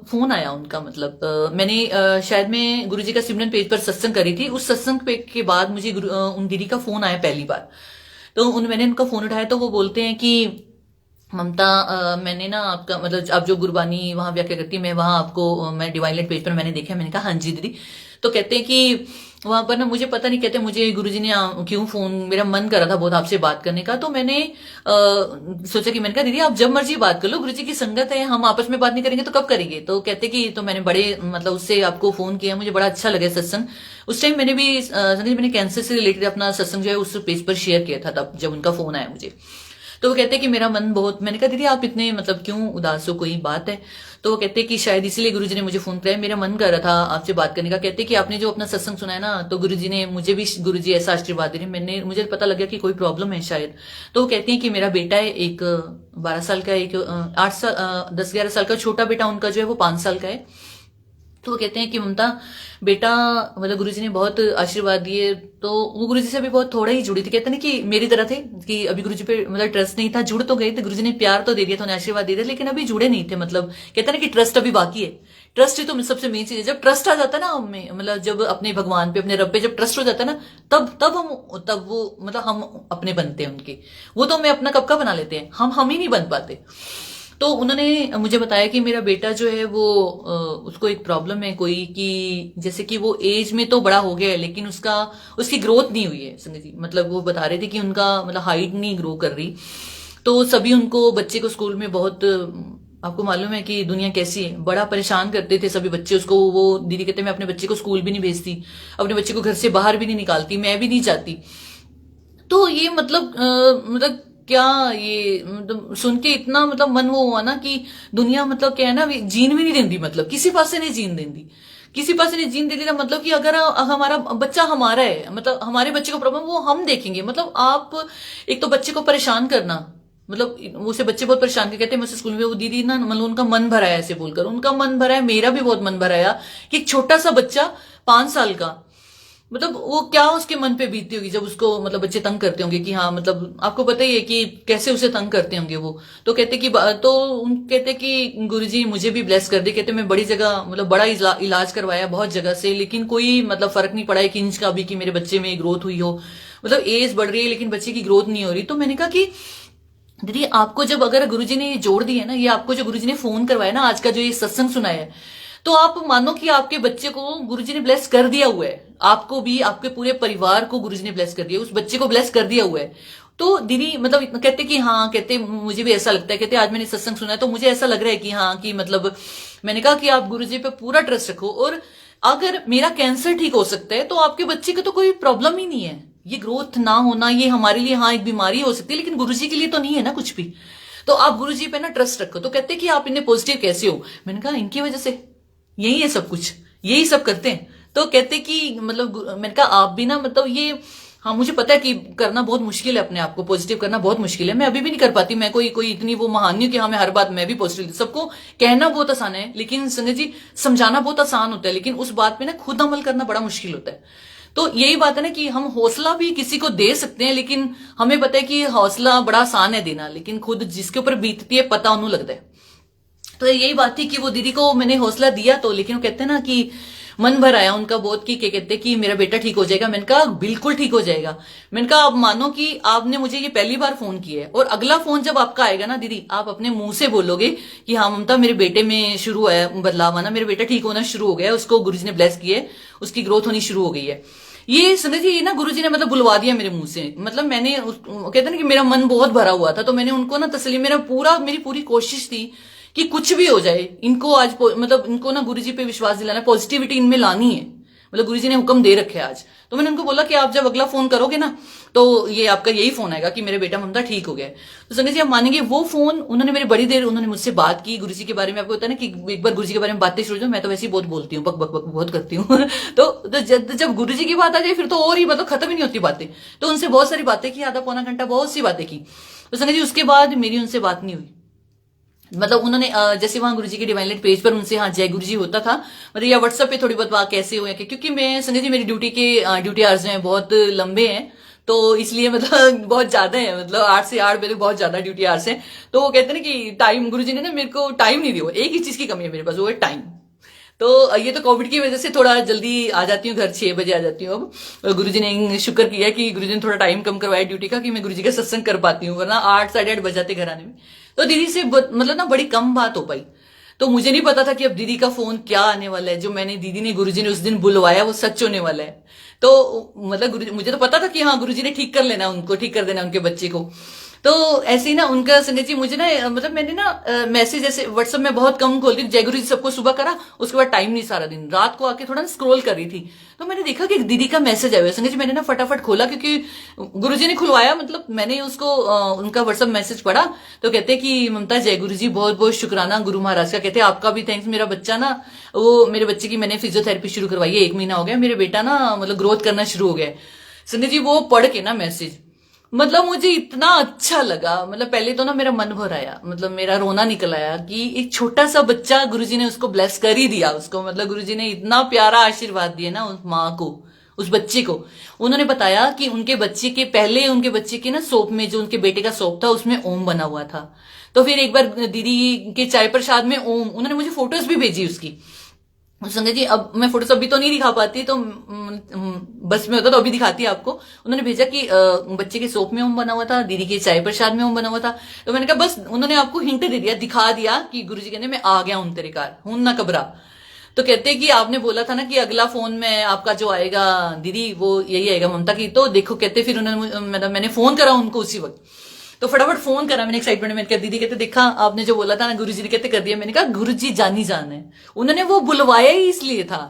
फोन आया उनका, मतलब मैंने शायद मैं गुरु जी का सिमरन पेज पर सत्संग करी थी, उस सत्संग के बाद मुझे उन दीदी का फोन आया पहली बार। तो मैंने उनका फोन उठाया तो वो बोलते हैं कि ममता, मैंने ना आपका, मतलब आप जो गुरबानी वहां व्याख्या करती है, मैं वहां आपको, मैं डिवाइन लाइट पेज पर मैंने देखा। मैंने कहा हाँ जी दीदी। तो कहते हैं कि वहां पर ना मुझे पता नहीं, कहते मुझे गुरुजी ने क्यों फोन, मेरा मन कर रहा था बहुत आपसे बात करने का, तो मैंने सोचा कि, मैंने कहा दीदी आप जब मर्जी बात कर लो, गुरुजी की संगत है, हम आपस में बात नहीं करेंगे तो कब करेंगे। तो कहते कि तो मैंने बड़े, मतलब उससे आपको फोन किया, मुझे बड़ा अच्छा लगा सत्संग। उस टाइम मैंने भी मैंने कैंसर से रिलेटेड अपना सत्संग जो है उस पेज पर शेयर किया था, तब जब उनका फोन आया मुझे। तो वो कहते हैं कि मेरा मन बहुत, मैंने कहा दीदी आप इतने मतलब क्यों उदास हो, कोई बात है। तो वो कहते हैं कि शायद इसीलिए गुरुजी ने मुझे फोन किया, मेरा मन कर रहा था आपसे बात करने का। कहते हैं कि आपने जो अपना सत्संग सुना है ना, तो गुरुजी ने मुझे भी, गुरुजी ऐसा आशीर्वाद दे रहे, मुझे पता लग गया कि कोई प्रॉब्लम है शायद। तो वो कहती है कि मेरा बेटा है, एक 12 साल का, एक 8 साल 10-11 साल का, छोटा बेटा उनका जो है वो 5 साल का है। तो वो कहते हैं कि ममता बेटा, मतलब गुरुजी ने बहुत आशीर्वाद दिए, तो वो गुरुजी से अभी बहुत थोड़ा ही जुड़ी थी। कहते ना कि मेरी तरह थे कि अभी गुरुजी पे मतलब ट्रस्ट नहीं था, जुड़ तो गए थे, गुरुजी ने प्यार तो दे दिया था, उन्हें आशीर्वाद दे दिया, लेकिन अभी जुड़े नहीं थे। मतलब कहते ना कि ट्रस्ट अभी बाकी है। ट्रस्ट ही तो सबसे मेन चीज है। जब ट्रस्ट आ जाता है ना हमें, मतलब जब अपने भगवान पे, अपने रब पे जब ट्रस्ट हो जाता है ना, तब वो मतलब हम अपने बनते हैं उनके। वो तो हमें अपना कब का बना लेते हैं, हम ही नहीं बन पाते। तो उन्होंने मुझे बताया कि मेरा बेटा जो है वो उसको एक प्रॉब्लम है कोई, कि जैसे कि वो एज में तो बड़ा हो गया है, लेकिन उसकी ग्रोथ नहीं हुई है संगत जी। मतलब वो बता रहे थे कि उनका मतलब हाइट नहीं ग्रो कर रही। तो सभी उनको, बच्चे को स्कूल में बहुत, आपको मालूम है कि दुनिया कैसी है, बड़ा परेशान करते थे सभी बच्चे उसको। वो दीदी कहते मैं अपने बच्चे को स्कूल भी नहीं भेजती, अपने बच्चे को घर से बाहर भी नहीं निकालती, मैं भी नहीं चाहती। तो ये मतलब क्या, ये मतलब सुन के इतना मतलब मन वो हुआ ना कि दुनिया मतलब क्या है ना, जीन भी नहीं देती, मतलब किसी पास से नहीं जीन देती, किसी पास से नहीं जीन देती। मतलब कि अगर हमारा बच्चा हमारा है, मतलब हमारे बच्चे को प्रॉब्लम वो हम देखेंगे। मतलब आप एक तो बच्चे को परेशान करना, मतलब उसे बच्चे बहुत परेशान के कहते हैं मुझसे स्कूल में, वो दीदी ना मतलब उनका मन भरा है, ऐसे बोलकर उनका मन भरा है, मेरा भी बहुत मन भरा है कि एक छोटा सा बच्चा 5 साल का, मतलब वो क्या उसके मन पे बीतती होगी जब उसको मतलब बच्चे तंग करते होंगे कि हाँ मतलब आपको पता ही है कि कैसे उसे तंग करते होंगे वो। तो कहते कि तो कहते कि गुरुजी मुझे भी ब्लेस कर दे। कहते मैं बड़ी जगह मतलब बड़ा इलाज करवाया बहुत जगह से, लेकिन कोई मतलब फर्क नहीं पड़ा 1 इंच का भी कि मेरे बच्चे में ग्रोथ हुई हो। मतलब एज बढ़ रही है लेकिन बच्चे की ग्रोथ नहीं हो रही। तो मैंने कहा कि दीदी आपको जब अगर गुरुजी ने ये जोड़ दी है ना, ये आपको जो गुरुजी ने फोन करवाया ना आज का जो ये सत्संग सुनाया है, तो आप मानो कि आपके बच्चे को गुरुजी ने ब्लेस कर दिया हुआ है। आपको भी आपके पूरे परिवार को गुरुजी ने ब्लेस कर दिया, उस बच्चे को ब्लेस कर दिया हुआ है। तो दीदी मतलब कहते कि हाँ, कहते मुझे भी ऐसा लगता है, कहते आज मैंने सत्संग सुना है तो मुझे ऐसा लग रहा है कि हाँ कि मतलब मैंने कहा कि आप गुरुजी पे पूरा ट्रस्ट रखो, और अगर मेरा कैंसर ठीक हो सकता है तो आपके बच्चे को तो कोई प्रॉब्लम ही नहीं है। ये ग्रोथ ना होना ये हमारे लिए हाँ एक बीमारी हो सकती है, लेकिन गुरुजी के लिए तो नहीं है ना कुछ भी। तो आप गुरुजी पे ना ट्रस्ट रखो। तो कहते कि आप इन्हें पॉजिटिव कैसे हो? मैंने कहा इनकी वजह से, यही है सब कुछ, यही सब करते हैं। तो कहते कि मतलब मैंने कहा आप भी ना मतलब ये, हाँ मुझे पता है कि करना बहुत मुश्किल है, अपने आप को पॉजिटिव करना बहुत मुश्किल है। मैं अभी भी नहीं कर पाती, मैं कोई कोई इतनी वो महान नहीं हूं कि हाँ मैं हर बात मैं भी पॉजिटिव। सबको कहना बहुत आसान है लेकिन संजय जी समझाना बहुत आसान होता है, लेकिन उस बात पे ना खुद अमल करना बड़ा मुश्किल होता है। तो यही बात है ना कि हम हौसला भी किसी को दे सकते हैं, लेकिन हमें पता है कि हौसला बड़ा आसान है देना, लेकिन खुद जिसके ऊपर बीतती है पता उन्हें लगता है। तो यही बात थी कि वो दीदी को मैंने हौसला दिया, तो लेकिन वो कहते हैं ना कि मन भर आया उनका बहुत कि क्या कहते कि मेरा बेटा ठीक हो जाएगा। मैंने कहा बिल्कुल ठीक हो जाएगा। मैंने कहा आप मानो कि आपने मुझे ये पहली बार फोन किया है, और अगला फोन जब आपका आएगा ना दीदी, आप अपने मुंह से बोलोगे कि हाँ ममता मेरे बेटे में शुरू है बदलाव आना, मेरा बेटा ठीक होना शुरू हो गया है, उसको गुरुजी ने ब्लेस किया है, उसकी ग्रोथ होनी शुरू हो गई है। ये समझिए ये ना गुरुजी ने मतलब बुलवा दिया मेरे मुंह से। मतलब मैंने कहते ना कि मेरा मन बहुत भरा हुआ था, तो मैंने उनको ना तसल्ली, मेरी पूरी कोशिश थी कि कुछ भी हो जाए इनको आज मतलब इनको ना गुरुजी पे विश्वास दिलाना, पॉजिटिविटी इनमें लानी है। मतलब गुरुजी ने हुक्म दे रखे आज। तो मैंने उनको बोला कि आप जब अगला फोन करोगे ना तो ये आपका यही फोन आएगा कि मेरे बेटा ममता ठीक हो गया। तो संजय जी आप मानेंगे वो फोन उन्होंने मेरी बड़ी देर उन्होंने मुझसे बात की गुरुजी के बारे में। आपको होता है ना कि एक बार गुरुजी के बारे में बातें शुरू हो, मैं तो वैसे ही बहुत बोलती हूँ, बक बक बक बहुत करती हूँ तो जब गुरुजी की बात आ जाए फिर तो और ही मतलब खत्म ही नहीं होती बातें। तो उनसे बहुत सारी बातें की, आधा पौना घंटा बहुत सी बातें की। तो संजय जी उसके बाद मेरी उनसे बात नहीं हुई। मतलब उन्होंने जैसे वहां गुरुजी के डिवाइन लाइट पेज पर उनसे हाँ जय गुरुजी होता था, मतलब या व्हाट्सएप पे थोड़ी बहुत बात कैसे हुए, क्योंकि मैं संजय जी मेरी ड्यूटी आवर्स हैं बहुत लंबे हैं, तो इसलिए मतलब बहुत ज्यादा है, मतलब 8 से 8 बजे बहुत ज्यादा ड्यूटी आवर्स हैं। तो वो कहते हैं ना कि टाइम गुरुजी ने ना मेरे को टाइम नहीं दिया, एक ही चीज की कमी है मेरे पास, वो है टाइम। तो ये तो कोविड की वजह से थोड़ा जल्दी आ जाती हूँ घर, 6 बजे आ जाती हूँ अब। गुरुजी ने शुक्र किया कि गुरुजी ने थोड़ा टाइम कम करवाया ड्यूटी का, कि मैं गुरुजी का सत्संग कर पाती हूँ, वरना 8 साढ़े 8 बज जाते घर आने में। तो दीदी से मतलब ना बड़ी कम बात हो पाई। तो मुझे नहीं पता था कि अब दीदी का फोन क्या आने वाला है, जो मैंने दीदी ने गुरुजी ने उस दिन बुलवाया वो सच होने वाला है। तो मतलब गुरुजी, मुझे तो पता था कि हाँ गुरुजी ने ठीक कर लेना, उनको ठीक कर देना उनके बच्चे को। तो ऐसे ही ना उनका संजय जी मुझे ना मतलब मैंने ना मैसेज ऐसे व्हाट्सएप में बहुत कम खोलती, जय गुरु जी सबको सुबह करा, उसके बाद टाइम नहीं, सारा दिन रात को आके थोड़ा ना स्क्रॉल कर रही थी। तो मैंने देखा कि दीदी का मैसेज आया हुआ संजय जी, मैंने ना फटाफट खोला क्योंकि गुरुजी ने खुलवाया, मतलब मैंने उसको उनका व्हाट्सएप मैसेज पढ़ा। तो कहते कि ममता जय गुरु जी, बहुत बहुत शुक्राना गुरु महाराज का, कहते आपका भी थैंक्स। मेरा बच्चा ना वो मेरे बच्चे की मैंने फिजियोथेरेपी शुरू करवाई है, 1 महीना हो गया, मेरे बेटा ना मतलब ग्रोथ करना शुरू हो गया। संजय जी वो पढ़ के ना मैसेज मतलब मुझे इतना अच्छा लगा, मतलब पहले तो ना मेरा मन भर आया, मतलब मेरा रोना निकल आया कि एक छोटा सा बच्चा गुरुजी ने उसको ब्लेस कर ही दिया उसको, मतलब गुरुजी ने इतना प्यारा आशीर्वाद दिया ना उस माँ को, उस बच्चे को। उन्होंने बताया कि उनके बच्चे के पहले उनके बच्चे के ना सोप में, जो उनके बेटे का सोप था उसमें ओम बना हुआ था। तो फिर एक बार दीदी के चाय प्रसाद में ओम, उन्होंने मुझे फोटोज भी भेजी उसकी। संजय जी अब मैं फोटोज अभी तो नहीं दिखा पाती, तो बस में होता तो अभी दिखाती आपको। उन्होंने भेजा कि बच्चे के सोप में ओम बना हुआ था, दीदी के चाय प्रसाद में ओम बना हुआ था। तो मैंने कहा बस उन्होंने आपको हिंट दे दिया, दिखा दिया कि गुरुजी कहने मैं आ गया हूं तेरे कार, हूं ना घबरा। तो कहते कि आपने बोला था ना कि अगला फोन में आपका जो आएगा दीदी वो यही आएगा ममता की। तो देखो कहते फिर उन्होंने मतलब मैंने फोन करा उनको उसी वक्त, तो फटाफट फोन करा मैंने एक्साइटमेंट में। दीदी कहते देखा आपने जो बोला था ना गुरुजी ने कहते कर दिया। मैंने कहा गुरुजी जानी जान है, उन्होंने वो बुलवाया ही इसलिए था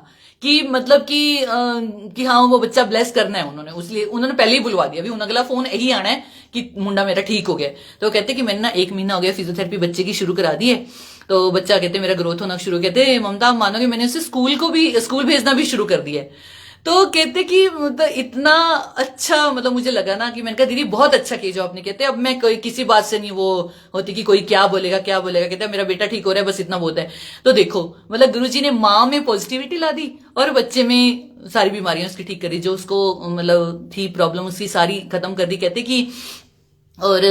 कि मतलब कि हाँ वो बच्चा ब्लेस करना है उन्होंने, उसलिए उन्होंने पहले ही बुलवा दिया। अभी अगला फोन यही आना है कि मुंडा मेरा ठीक हो गया। तो कहते कि मैंने ना 1 महीना हो गया फिजियोथेरेपी बच्चे की शुरू करा दी है, तो बच्चा कहते मेरा ग्रोथ होना शुरू, कहते ममता मानोगे मैंने उसे स्कूल भेजना भी शुरू कर दिया है। तो कहते कि मतलब इतना अच्छा, मतलब मुझे लगा ना कि मैंने कहा दीदी बहुत अच्छा किया जो आपने कहते। अब मैं कोई किसी बात से नहीं वो होती कि कोई क्या बोलेगा क्या बोलेगा, कहते मेरा बेटा ठीक हो रहा है बस इतना बहुत है। तो देखो मतलब गुरुजी ने माँ में पॉजिटिविटी ला दी और बच्चे में सारी बीमारियां उसकी ठीक करी, जो उसको मतलब थी प्रॉब्लम उसकी सारी खत्म कर दी। कहते कि और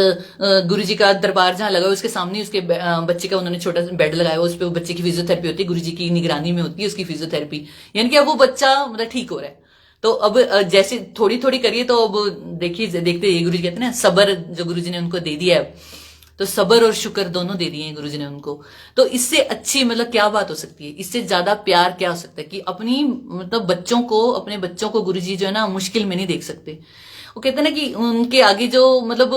गुरुजी का दरबार जहां लगा उसके सामने उसके बच्चे का उन्होंने छोटा सा बेड लगाया, उस पर वो बच्चे की फिजियोथेरेपी होती है, गुरुजी की निगरानी में होती है उसकी फिजियोथेरेपी। यानी कि अब वो बच्चा मतलब ठीक हो रहा है। तो अब जैसे थोड़ी थोड़ी करिए तो अब देखिए देखते ये गुरुजी कहते हैं ना सबर जो गुरुजी ने उनको दे दिया है, तो सबर और शुक्र दोनों दे दिए हैं गुरुजी ने उनको। तो इससे अच्छी मतलब क्या बात हो सकती है, इससे ज्यादा प्यार क्या हो सकता है कि अपनी मतलब बच्चों को, अपने बच्चों को गुरुजी जो है ना मुश्किल में नहीं देख सकते। वो कहते हैं ना कि उनके आगे जो मतलब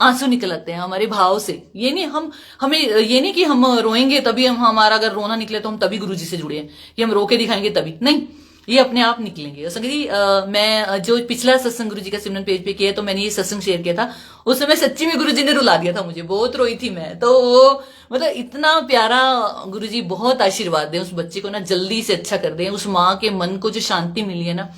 आंसू निकल आते हैं हमारे भाव से। ये नहीं हम हमें ये नहीं कि हम रोएंगे तभी हम, हमारा अगर रोना निकले तो हम तभी गुरुजी से जुड़े हैं, कि हम रो के दिखाएंगे तभी नहीं, ये अपने आप निकलेंगे। संगत जी मैं जो पिछला सत्संग गुरुजी का सिमरन पेज पे किया तो मैंने ये सत्संग शेयर किया था, उस समय सच्ची में गुरुजी ने रुला दिया था मुझे, बहुत रोई थी मैं। तो वो मतलब इतना प्यारा गुरुजी बहुत आशीर्वाद दें उस बच्चे को ना, जल्दी से अच्छा कर दें। उस माँ के मन को जो शांति मिली है ना,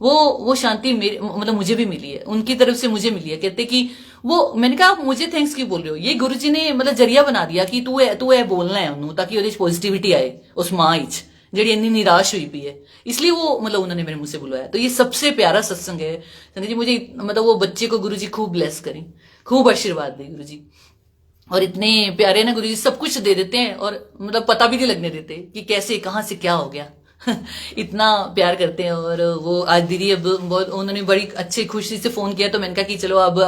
वो शांति मेरे मतलब मुझे भी मिली है, उनकी तरफ से मुझे मिली है। कहते कि वो, मैंने कहा आप मुझे थैंक्स क्यों बोल रहे हो, ये गुरुजी ने मतलब जरिया बना दिया कि तू है बोलना है उन्होंने, ताकि ਉਹਦੇ पॉजिटिविटी आए उस माँ इच ਜਿਹੜੀ ਇੰਨੀ निराश हुई भी है, इसलिए वो मतलब उन्होंने मेरे मुंह से बुलवाया। तो ये सबसे प्यारा सत्संग है संजय जी। मुझे मतलब वो बच्चे को गुरुजी खूब ब्लेस करें, खूब आशीर्वाद दे गुरुजी। और इतने प्यारे ना गुरुजी, सब कुछ दे देते हैं और मतलब पता भी नहीं लगने देते कि कैसे कहाँ से क्या हो गया। इतना प्यार करते हैं। और वो आज दीदी अब बहुत, उन्होंने बड़ी अच्छी खुशी से फोन किया, तो मैंने कहा कि चलो अब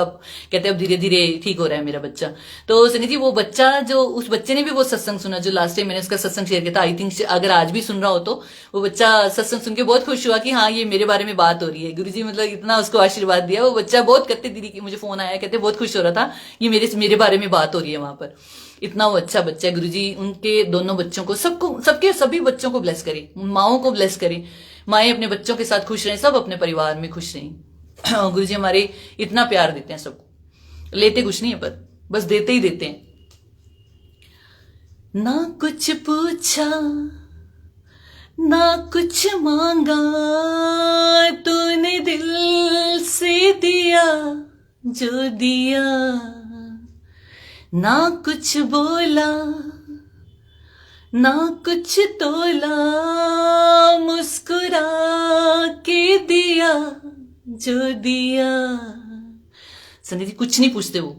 कहते अब धीरे धीरे ठीक हो रहा है मेरा बच्चा। तो सनी जी वो बच्चा जो, उस बच्चे ने भी वो सत्संग सुना जो लास्ट टाइम मैंने उसका सत्संग शेयर किया था। आई थिंक अगर आज भी सुन रहा हो तो वो बच्चा सत्संग सुन के बहुत खुश हुआ कि हाँ ये मेरे बारे में बात हो रही है। गुरुजी मतलब इतना उसको आशीर्वाद दिया। वो बच्चा बहुत कहते दीदी की, मुझे फोन आया कहते बहुत खुश हो रहा था ये मेरे बारे में बात हो रही है वहां पर। इतना वो अच्छा बच्चा है। गुरुजी उनके दोनों बच्चों को, सबको, सबके सभी बच्चों को ब्लेस करे, माओ को ब्लेस करे। माएं अपने बच्चों के साथ खुश रहें, सब अपने परिवार में खुश रहें। गुरुजी हमारे इतना प्यार देते हैं सबको, लेते कुछ नहीं है पर बस देते ही देते हैं। ना कुछ पूछा ना कुछ मांगा, तूने दिल से दिया जो दिया। ना कुछ बोला ना कुछ तोला, मुस्कुरा के दिया जो दिया। संदीप जी कुछ नहीं पूछते वो,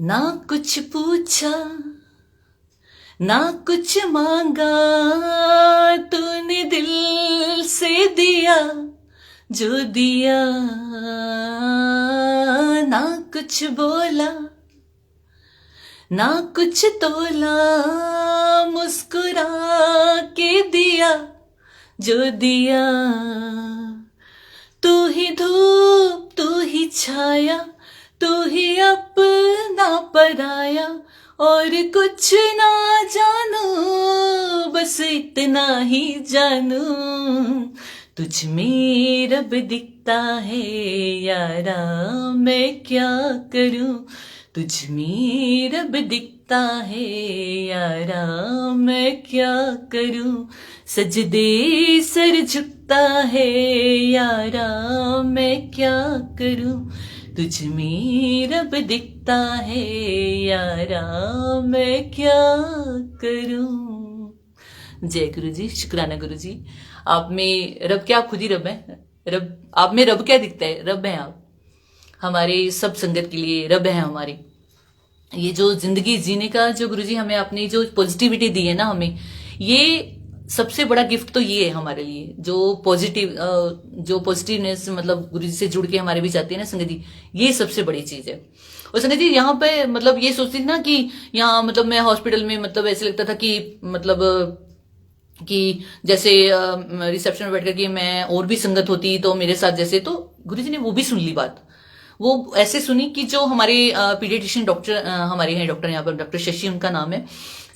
ना कुछ पूछा ना कुछ मांगा, तूने दिल से दिया जो दिया। ना कुछ बोला ना कुछ तोला, मुस्कुरा के दिया जो दिया। तू ही धूप तू ही छाया, तू ही अपना पराया, और कुछ ना जानू बस इतना ही जानू। तुझ में रब दिखता है यारा मैं क्या करूं, तुझ में रब दिखता है यारा मैं क्या करूं। सजदे सर झुकता है यारा मैं क्या करूं, तुझ में रब दिखता है यारा मैं क्या करूं। जय गुरु जी, शुक्राना गुरु जी। आप में रब क्या, आप खुद ही रब हैं। रब आप में रब क्या दिखता है, रब हैं आप हमारे सब संगत के लिए, रब है हमारी। ये जो जिंदगी जीने का जो गुरुजी हमें अपनी जो पॉजिटिविटी दी है ना हमें, ये सबसे बड़ा गिफ्ट तो ये है हमारे लिए। जो पॉजिटिवनेस मतलब गुरुजी से जुड़ के हमारे बीच आती है ना संगत जी, ये सबसे बड़ी चीज है। और संगत जी यहाँ पे मतलब ये सोचती थी ना कि यहाँ मतलब मैं हॉस्पिटल में मतलब ऐसे लगता था कि मतलब कि जैसे रिसेप्शन में बैठ कर के मैं और भी संगत होती तो मेरे साथ जैसे, तो गुरुजी ने वो भी सुन ली बात। वो ऐसे सुनी कि जो हमारे पीडियाट्रिशियन डॉक्टर हमारे हैं, डॉक्टर यहाँ पर डॉक्टर शशि उनका नाम है,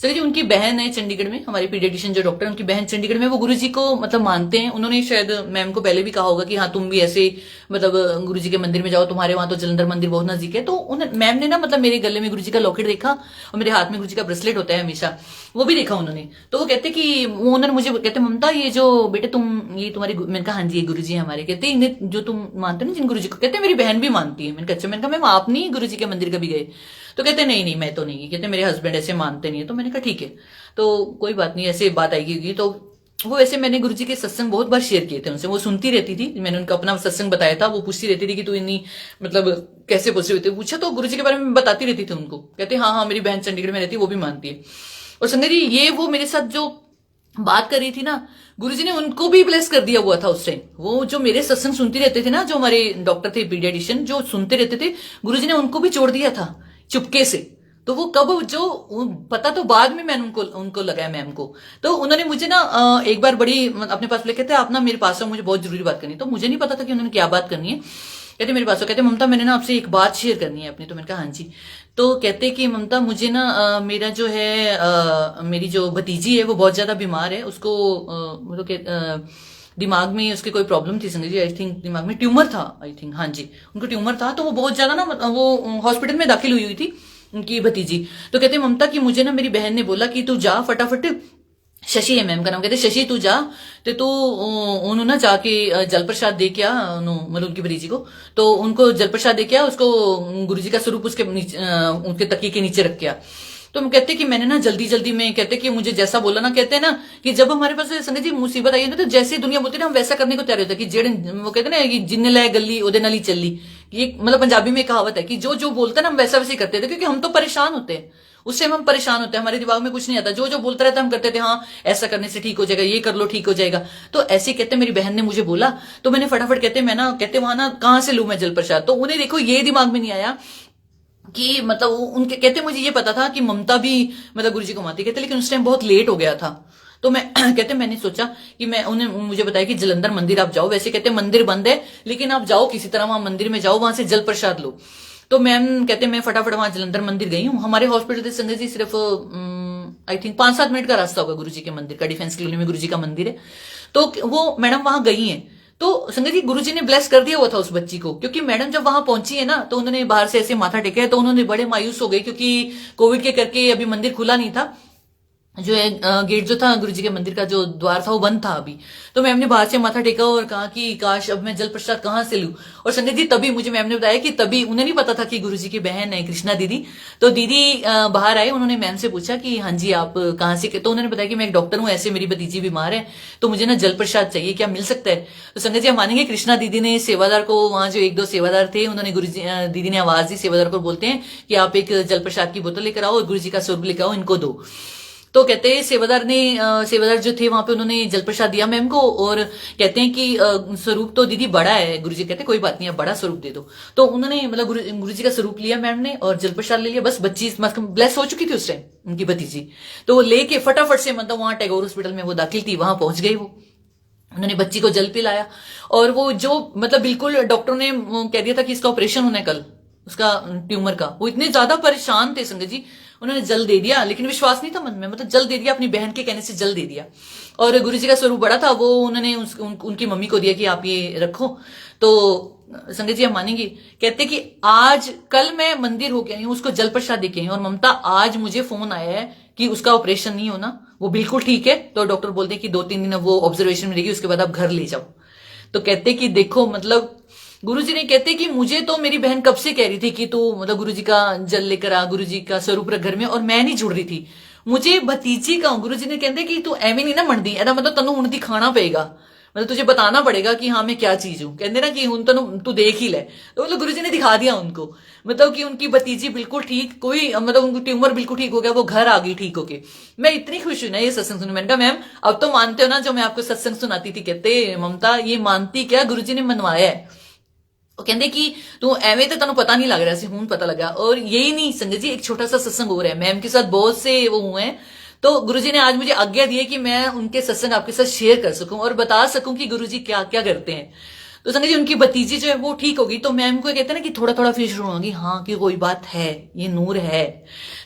सर जी उनकी बहन है चंडीगढ़ में, हमारी पीडियाट्रिशियन जो डॉक्टर है उनकी बहन चंडीगढ़ में, वो गुरुजी को मतलब मानते हैं। उन्होंने शायद मैम को पहले भी कहा होगा कि हाँ तुम भी ऐसे मतलब गुरुजी के मंदिर में जाओ, तुम्हारे वहां तो जलंधर मंदिर बहुत नजदीक है। तो मैम ने ना मतलब मेरे गले में गुरुजी का लॉकेट देखा और मेरे हाथ में गुरुजी का ब्रेसलेट होता है हमेशा, वो भी देखा उन्होंने। तो वो कहते कि वो उन्होंने मुझे कहते ममता ये जो बेटे तुम ये तुम्हारी, मैंने कहा हाँ जी ये गुरुजी है हमारे। कहते इन्हें जो तुम मानते हो ना जिन गुरुजी को, कहते मेरी बहन भी मानती है। मैंने कहा अच्छा। मैंने कहा मैम आप नहीं गुरुजी के मंदिर कभी गए? तो कहते नहीं नहीं मैं तो नहीं, कहते मेरे हस्बैंड ऐसे मानते नहीं है। तो मैंने कहा ठीक है तो कोई बात नहीं, ऐसे बात आएगी होगी। तो वो ऐसे मैंने गुरुजी के सत्संग बहुत बार शेयर किए थे उनसे, वो सुनती रहती थी। मैंने उनका अपना सत्संग बताया था, वो पूछती रहती थी कि तू इन्नी मतलब कैसे पॉजिटिव होती है, पूछा तो गुरुजी के बारे में बताती रहती थी उनको। कहते हाँ हाँ मेरी बहन चंडीगढ़ में रहती है वो भी मानती है। और संगत जी ये वो मेरे साथ जो बात कर रही थी ना, गुरुजी ने उनको भी ब्लेस कर दिया हुआ था उस टाइम। वो जो मेरे सत्संग सुनते रहते थे ना, जो हमारे डॉक्टर थे पीडियाट्रिशियन जो सुनते रहते थे, गुरुजी ने उनको भी जोड़ दिया था चुपके से। तो वो कब जो पता तो बाद में मैंने उनको लगाया मैम को। तो उन्होंने मुझे ना एक बार बड़ी अपने पास लेके थे, आप ना मेरे पास आओ मुझे बहुत जरूरी बात करनी है। तो मुझे नहीं पता था कि उन्होंने क्या बात करनी है। कहते मेरे पास आओ, कहते ममता मैंने ना आपसे एक बात शेयर करनी है अपनी। तो मैंने कहा हाँ जी। तो कहते कि ममता मुझे ना मेरा जो है मेरी जो भतीजी है वो बहुत ज्यादा बीमार है, उसको मतलब दिमाग में उसके कोई प्रॉब्लम थी संजय जी, आई थिंक दिमाग में ट्यूमर था, आई थिंक हाँ जी उनको ट्यूमर था। तो वो बहुत ज्यादा ना वो हॉस्पिटल में दाखिल हुई थी उनकी भतीजी। तो कहते ममता कि मुझे ना मेरी बहन ने बोला कि तू जा फटाफट, शशि है मैम का नाम, कहते शशि तू जा तो तू उन्होंने ना जाके जल प्रसाद दे क्या मतलब उनकी भतीजी को। तो उनको जल प्रसाद दे क्या, उसको गुरुजी का स्वरूप उसके नीचे उनके तकिए के नीचे रख गया। तो हम कहते कि मैंने ना जल्दी जल्दी में, कहते कि मुझे जैसा बोला ना, कहते हैं ना कि जब हमारे पास संगत जी मुसीबत आई ना तो जैसे दुनिया बोलती है ना हम वैसा करने को तैयार होता है कि जेड़ वो कहते ना कि जिन्ने लाए गली ओदे नाल ही चली। ये मतलब पंजाबी में कहावत है कि जो जो बोलता है ना हम वैसा वैसे करते थे, क्योंकि हम तो परेशान होते हैं उस टाइम, हम परेशान होते हैं, हमारे दिमाग में कुछ नहीं आता, जो जो बोलता रहता हम करते थे, हाँ ऐसा करने से ठीक हो जाएगा, ये कर लो ठीक हो जाएगा। तो ऐसे कहते मेरी बहन ने मुझे बोला तो मैंने फटाफट कहते मैं ना कहते वहां ना कहां से लूं मैं जल प्रसाद। तो उन्हें देखो ये दिमाग में नहीं आया कि मतलब उनके कहते मुझे ये पता था कि ममता भी मतलब गुरुजी को मानती, कहते लेकिन उस टाइम बहुत लेट हो गया था। तो मैं कहते मैंने सोचा कि मैं उन्हें मुझे बताया कि जलंधर मंदिर आप जाओ, वैसे कहते मंदिर बंद है लेकिन आप जाओ किसी तरह वहां मंदिर में जाओ, वहां से जल प्रसाद लो। तो मैम कहते मैं फटाफट वहां जलंधर मंदिर गई हूँ। हमारे हॉस्पिटल से संगत जी सिर्फ आई थिंक 5-7 मिनट का रास्ता होगा गुरुजी के मंदिर का, डिफेंस कॉलोनी में गुरुजी का मंदिर है। तो वो मैडम वहां गई है। तो संगत जी गुरुजी ने ब्लेस कर दिया हुआ था उस बच्ची को, क्योंकि मैडम जब वहां पहुंची है ना तो उन्होंने बाहर से ऐसे माथा टेका है, तो उन्होंने बड़े मायूस हो गए क्योंकि कोविड के करके अभी मंदिर खुला नहीं था, जो है गेट जो था गुरुजी के मंदिर का जो द्वार था वो बंद था अभी। तो मैम ने बाहर से माथा टेका और कहा कि काश अब मैं जल प्रसाद कहां से लूं। और संगत जी तभी मुझे मैम ने बताया कि तभी उन्हें नहीं पता था कि गुरुजी की बहन है कृष्णा दीदी। तो दीदी बाहर आए, उन्होंने मैम से पूछा कि हाँ जी आप कहाँ से, तो उन्होंने बताया कि मैं एक डॉक्टर हूँ, ऐसे मेरी भतीजी बीमार है तो मुझे ना जल प्रसाद चाहिए, क्या मिल सकता है? तो संगत जी हम मानेंगे कृष्णा दीदी ने सेवादार को, वहां जो 1-2 सेवादार थे उन्होंने गुरुजी दीदी ने आवाज दी सेवादार को, बोलते हैं कि आप एक जल प्रसाद की बोतल लेकर आओ और गुरुजी का स्वरूप लेकर आओ, इनको दो। तो कहते हैं सेवादार जो थे वहां पे उन्होंने जल प्रसाद दिया मैम को और कहते हैं कि स्वरूप तो दीदी बड़ा है, गुरुजी कहते हैं कोई बात नहीं आप बड़ा स्वरूप दे दो। तो उन्होंने मतलब गुरुजी का स्वरूप लिया मैम ने और जल प्रसाद ले लिया, बस बच्ची ब्लेस हो चुकी थी उस टाइम उनकी भतीजी। तो वो लेके फटाफट से मतलब वहां टैगोर हॉस्पिटल में वो दाखिल थी, वहां पहुंच गई वो, उन्होंने बच्ची को जल पिलाया। और वो जो मतलब बिल्कुल डॉक्टर ने कह दिया था कि इसका ऑपरेशन होना है कल, उसका ट्यूमर का, वो इतने ज्यादा परेशान थे संगत जी, उन्होंने जल दे दिया लेकिन विश्वास नहीं था मन में, मतलब जल दे दिया, अपनी बहन के कहने से जल दे दिया। और गुरुजी का स्वरूप बड़ा था, वो उन्होंने उनकी मम्मी को दिया कि आप ये रखो। तो संगत जी हम मानेंगे, कहते कि आज कल मैं मंदिर होके आई हूँ, उसको जल प्रसाद देके आई हूँ और ममता आज मुझे फोन आया है कि उसका ऑपरेशन नहीं होना, वो बिल्कुल ठीक है। तो डॉक्टर बोलते हैं कि 2-3 दिन वो ऑब्जर्वेशन में रहेगी, उसके बाद आप घर ले जाओ। तो कहते कि देखो मतलब गुरुजी ने, कहते कि मुझे तो मेरी बहन कब से कह रही थी कि तू मतलब गुरुजी का जल लेकर आ, गुरुजी का स्वरूप रख घर में, और मैं नहीं जुड़ रही थी। मुझे भतीजी का गुरुजी ने कहते कि तू एवं नहीं ना मनदी, ऐसा मतलब तनु हुण दिखाना पड़ेगा, मतलब तुझे बताना पड़ेगा कि हाँ मैं क्या चीज हूँ, कहते ना कि हुण तनु तू देख ही ले। तो मतलब गुरुजी ने दिखा दिया उनको, मतलब कि उनकी भतीजी बिल्कुल ठीक, कोई मतलब उनको ट्यूमर बिल्कुल ठीक हो गया, वो घर आ गई ठीक होके। मैं इतनी खुश हूं ना ये सत्संग सुन, मैंने कहा मैम अब तो मानते हो ना जो मैं आपको सत्संग सुनाती थी? कहते ममता ये मानती क्या, गुरुजी ने मनवाया है। वो कहते कि तू एवं तो तेन पता नहीं लग रहा, हूं पता लगा। और यही नहीं संगत जी, एक छोटा सा सत्संग हो रहा है, मैम के साथ बहुत से वो हुए हैं। तो गुरुजी ने आज मुझे आज्ञा दी है कि मैं उनके सत्संग आपके साथ शेयर कर सकूं और बता सकूं कि गुरुजी क्या क्या करते हैं। तो संगत जी उनकी भतीजी जो है वो ठीक होगी, तो मैम को कहते हैं ना कि थोड़ा थोड़ा फिर शुरू होगी, हाँ कि कोई बात है, ये नूर है।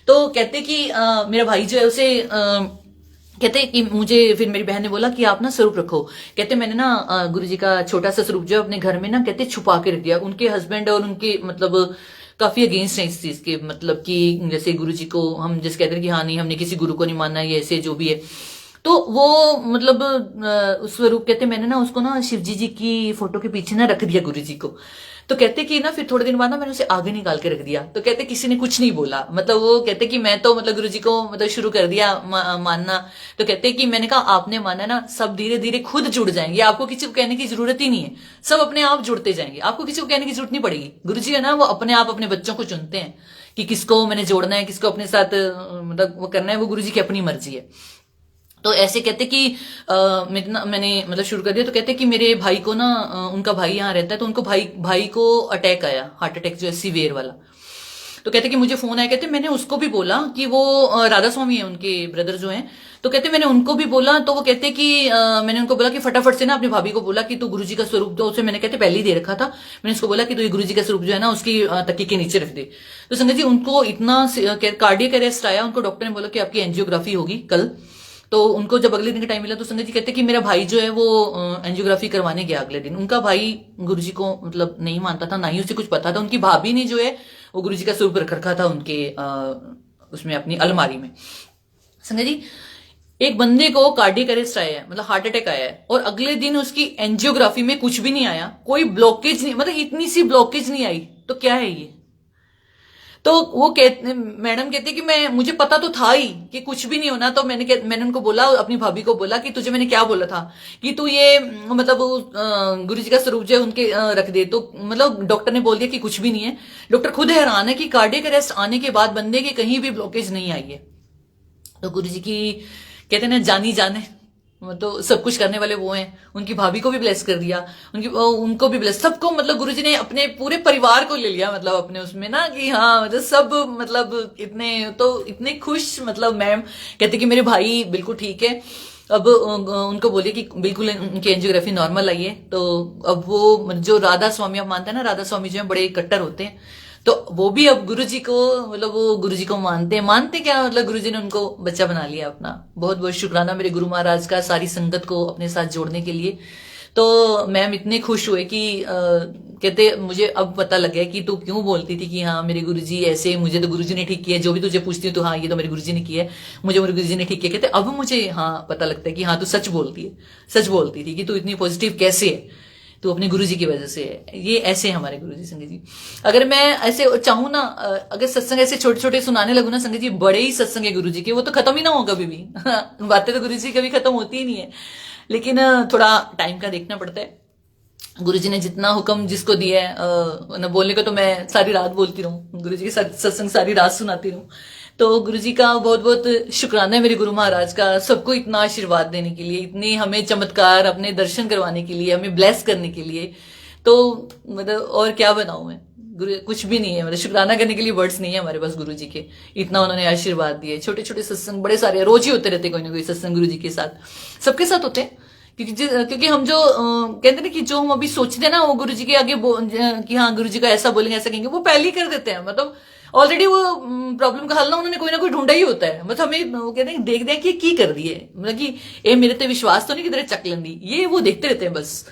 तो कहते कि मेरा भाई जो है उसे कहते कि मुझे, फिर मेरी बहन ने बोला कि आप ना स्वरूप रखो। कहते मैंने ना गुरुजी का छोटा सा स्वरूप जो है अपने घर में ना कहते छुपा के रख दिया। उनके हस्बैंड और उनके मतलब काफी अगेंस्ट है इस चीज के, मतलब कि जैसे गुरुजी को हम जैसे कहते हैं कि हाँ नहीं हमने किसी गुरु को नहीं मानना, ये ऐसे जो भी है। तो वो मतलब उस स्वरूप कहते मैंने ना उसको ना शिव जी की फोटो के पीछे ना रख दिया गुरु जी को। तो कहते कि ना फिर थोड़े दिन बाद ना मैंने उसे आगे निकाल के रख दिया। तो कहते किसी ने कुछ नहीं बोला, मतलब वो कहते कि मैं तो मतलब गुरु जी को मतलब शुरू कर दिया मानना। तो कहते कि मैंने कहा आपने माना ना, सब धीरे धीरे खुद जुड़ जाएंगे, आपको किसी को कहने की जरूरत ही नहीं है, सब अपने आप जुड़ते जाएंगे, आपको किसी को कहने की जरूरत नहीं पड़ेगी। गुरु जी है ना वो अपने आप अपने बच्चों को चुनते हैं कि किसको मैंने जोड़ना है, किसको अपने साथ मतलब वो करना है, वो गुरु जी की अपनी मर्जी है। तो ऐसे कहते कि मैंने मतलब शुरू कर दिया। तो कहते कि मेरे भाई को ना उनका भाई यहाँ रहता है, तो उनको भाई को अटैक आया, हार्ट अटैक जो है सीवियर वाला। तो कहते कि मुझे फोन आया, कहते मैंने उसको भी बोला कि वो राधा स्वामी है उनके ब्रदर जो हैं। तो कहते मैंने उनको भी बोला, तो वो कहते कि मैंने उनको बोला कि फटाफट से ना अपनी भाभी को बोला कि तू गुरुजी का स्वरूप दो, उसे मैंने कहते पहले ही दे रखा था, मैंने उसको बोला कि तू ये गुरुजी का स्वरूप जो है ना उसकी तकिए के नीचे रख दे। तो संगत जी उनको इतना कार्डियक अरेस्ट आया, उनको डॉक्टर ने बोला कि आपकी एंजियोग्राफी होगी कल। तो उनको जब अगले दिन का टाइम मिला तो संगत जी कहते कि मेरा भाई जो है वो एंजियोग्राफी करवाने गया अगले दिन। उनका भाई गुरुजी को मतलब नहीं मानता था, ना ही उसे कुछ पता था। उनकी भाभी ने जो है वो गुरुजी का स्वरूप रख रखा था उनके उसमें अपनी अलमारी में। संगत जी एक बंदे को कार्डियक अरेस्ट आया है, मतलब हार्ट अटैक आया है, और अगले दिन उसकी एंजियोग्राफी में कुछ भी नहीं आया, कोई ब्लॉकेज नहीं, मतलब इतनी सी ब्लॉकेज नहीं आई, तो क्या है ये। तो वो कहते मैडम कहते कि मैं मुझे पता तो था ही कि कुछ भी नहीं होना। तो मैंने उनको बोला, अपनी भाभी को बोला कि तुझे मैंने क्या बोला था कि तू ये मतलब गुरु जी का स्वरूप जो है उनके रख दे। तो मतलब डॉक्टर ने बोल दिया कि कुछ भी नहीं है। डॉक्टर खुद हैरान है कि कार्डियक अरेस्ट आने के बाद बंदे के कहीं भी ब्लॉकेज नहीं आई है। तो गुरु जी की कहते हैं ना जानी जाने, तो सब कुछ करने वाले वो हैं। उनकी भाभी को भी ब्लेस कर दिया, उनको भी ब्लेस, सबको मतलब गुरुजी ने अपने पूरे परिवार को ले लिया, मतलब अपने उसमें ना कि हाँ मतलब सब मतलब इतने तो इतने खुश। मतलब मैम कहते कि मेरे भाई बिल्कुल ठीक है। अब उनको बोलिए कि बिल्कुल उनकी एंजियोग्राफी नॉर्मल आई है। तो अब वो जो राधा स्वामी आप मानते हैं ना, राधा स्वामी जो है बड़े कट्टर होते हैं, तो वो भी अब गुरुजी को मतलब वो गुरुजी को मानते क्या, मतलब गुरुजी ने उनको बच्चा बना लिया अपना। बहुत बहुत शुक्राना मेरे गुरु महाराज का सारी संगत को अपने साथ जोड़ने के लिए। तो मैम इतने खुश हुए कि कहते मुझे अब पता लग गया कि तू क्यों बोलती थी कि हाँ मेरे गुरुजी ऐसे, मुझे तो गुरुजी ने ठीक किया, जो भी तुझे पूछती है तो हाँ ये तो मेरे गुरुजी ने किया है, मुझे मेरे गुरुजी ने ठीक किया। कहते अब मुझे हाँ पता लगता है कि हाँ तू सच बोलती है, सच बोलती थी कि तू इतनी पॉजिटिव कैसे है, तो अपने गुरुजी की वजह से है। ये ऐसे हमारे गुरुजी संगत जी। अगर मैं ऐसे चाहूं ना, अगर सत्संग ऐसे छोटे छोटे सुनाने लगू ना संगत जी, बड़े ही सत्संग है गुरुजी के, वो तो खत्म ही ना हो कभी भी बातें तो गुरुजी कभी खत्म होती ही नहीं है, लेकिन थोड़ा टाइम का देखना पड़ता है। गुरुजी ने जितना हुक्म जिसको दिया है न बोलने को, तो मैं सारी रात बोलती रहूं, गुरुजी के सत्संग सारी रात सुनाती रहूं। तो गुरुजी का बहुत बहुत शुक्राना है मेरे गुरु महाराज का, सबको इतना आशीर्वाद देने के लिए, इतने हमें चमत्कार अपने दर्शन करवाने के लिए, हमें ब्लेस करने के लिए। तो मतलब और क्या बनाऊं मैं, गुरु कुछ भी नहीं है, मतलब शुक्राना करने के लिए वर्ड्स नहीं है हमारे पास गुरुजी के, इतना उन्होंने आशीर्वाद दिए। छोटे छोटे सत्संग बड़े सारे रोज ही होते रहते, कोई ना कोई सत्संग गुरुजी के साथ, सबके साथ होते हैं। क्योंकि हम जो कहते हैं कि जो हम अभी सोचते हैं ना वो गुरुजी के आगे कि हाँ गुरुजी का ऐसा बोलेंगे ऐसा कहेंगे, वो पहले ही कर देते हैं। मतलब ऑलरेडी वो प्रॉब्लम का हल ना उन्होंने कोई ढूंढा ही होता है। मतलब हमें वो कहते हैं देख देख कि की कर दी है, मतलब कि ए मेरे ते विश्वास तो नहीं कि तेरे चक लेंदी, ये वो देखते रहते हैं बस।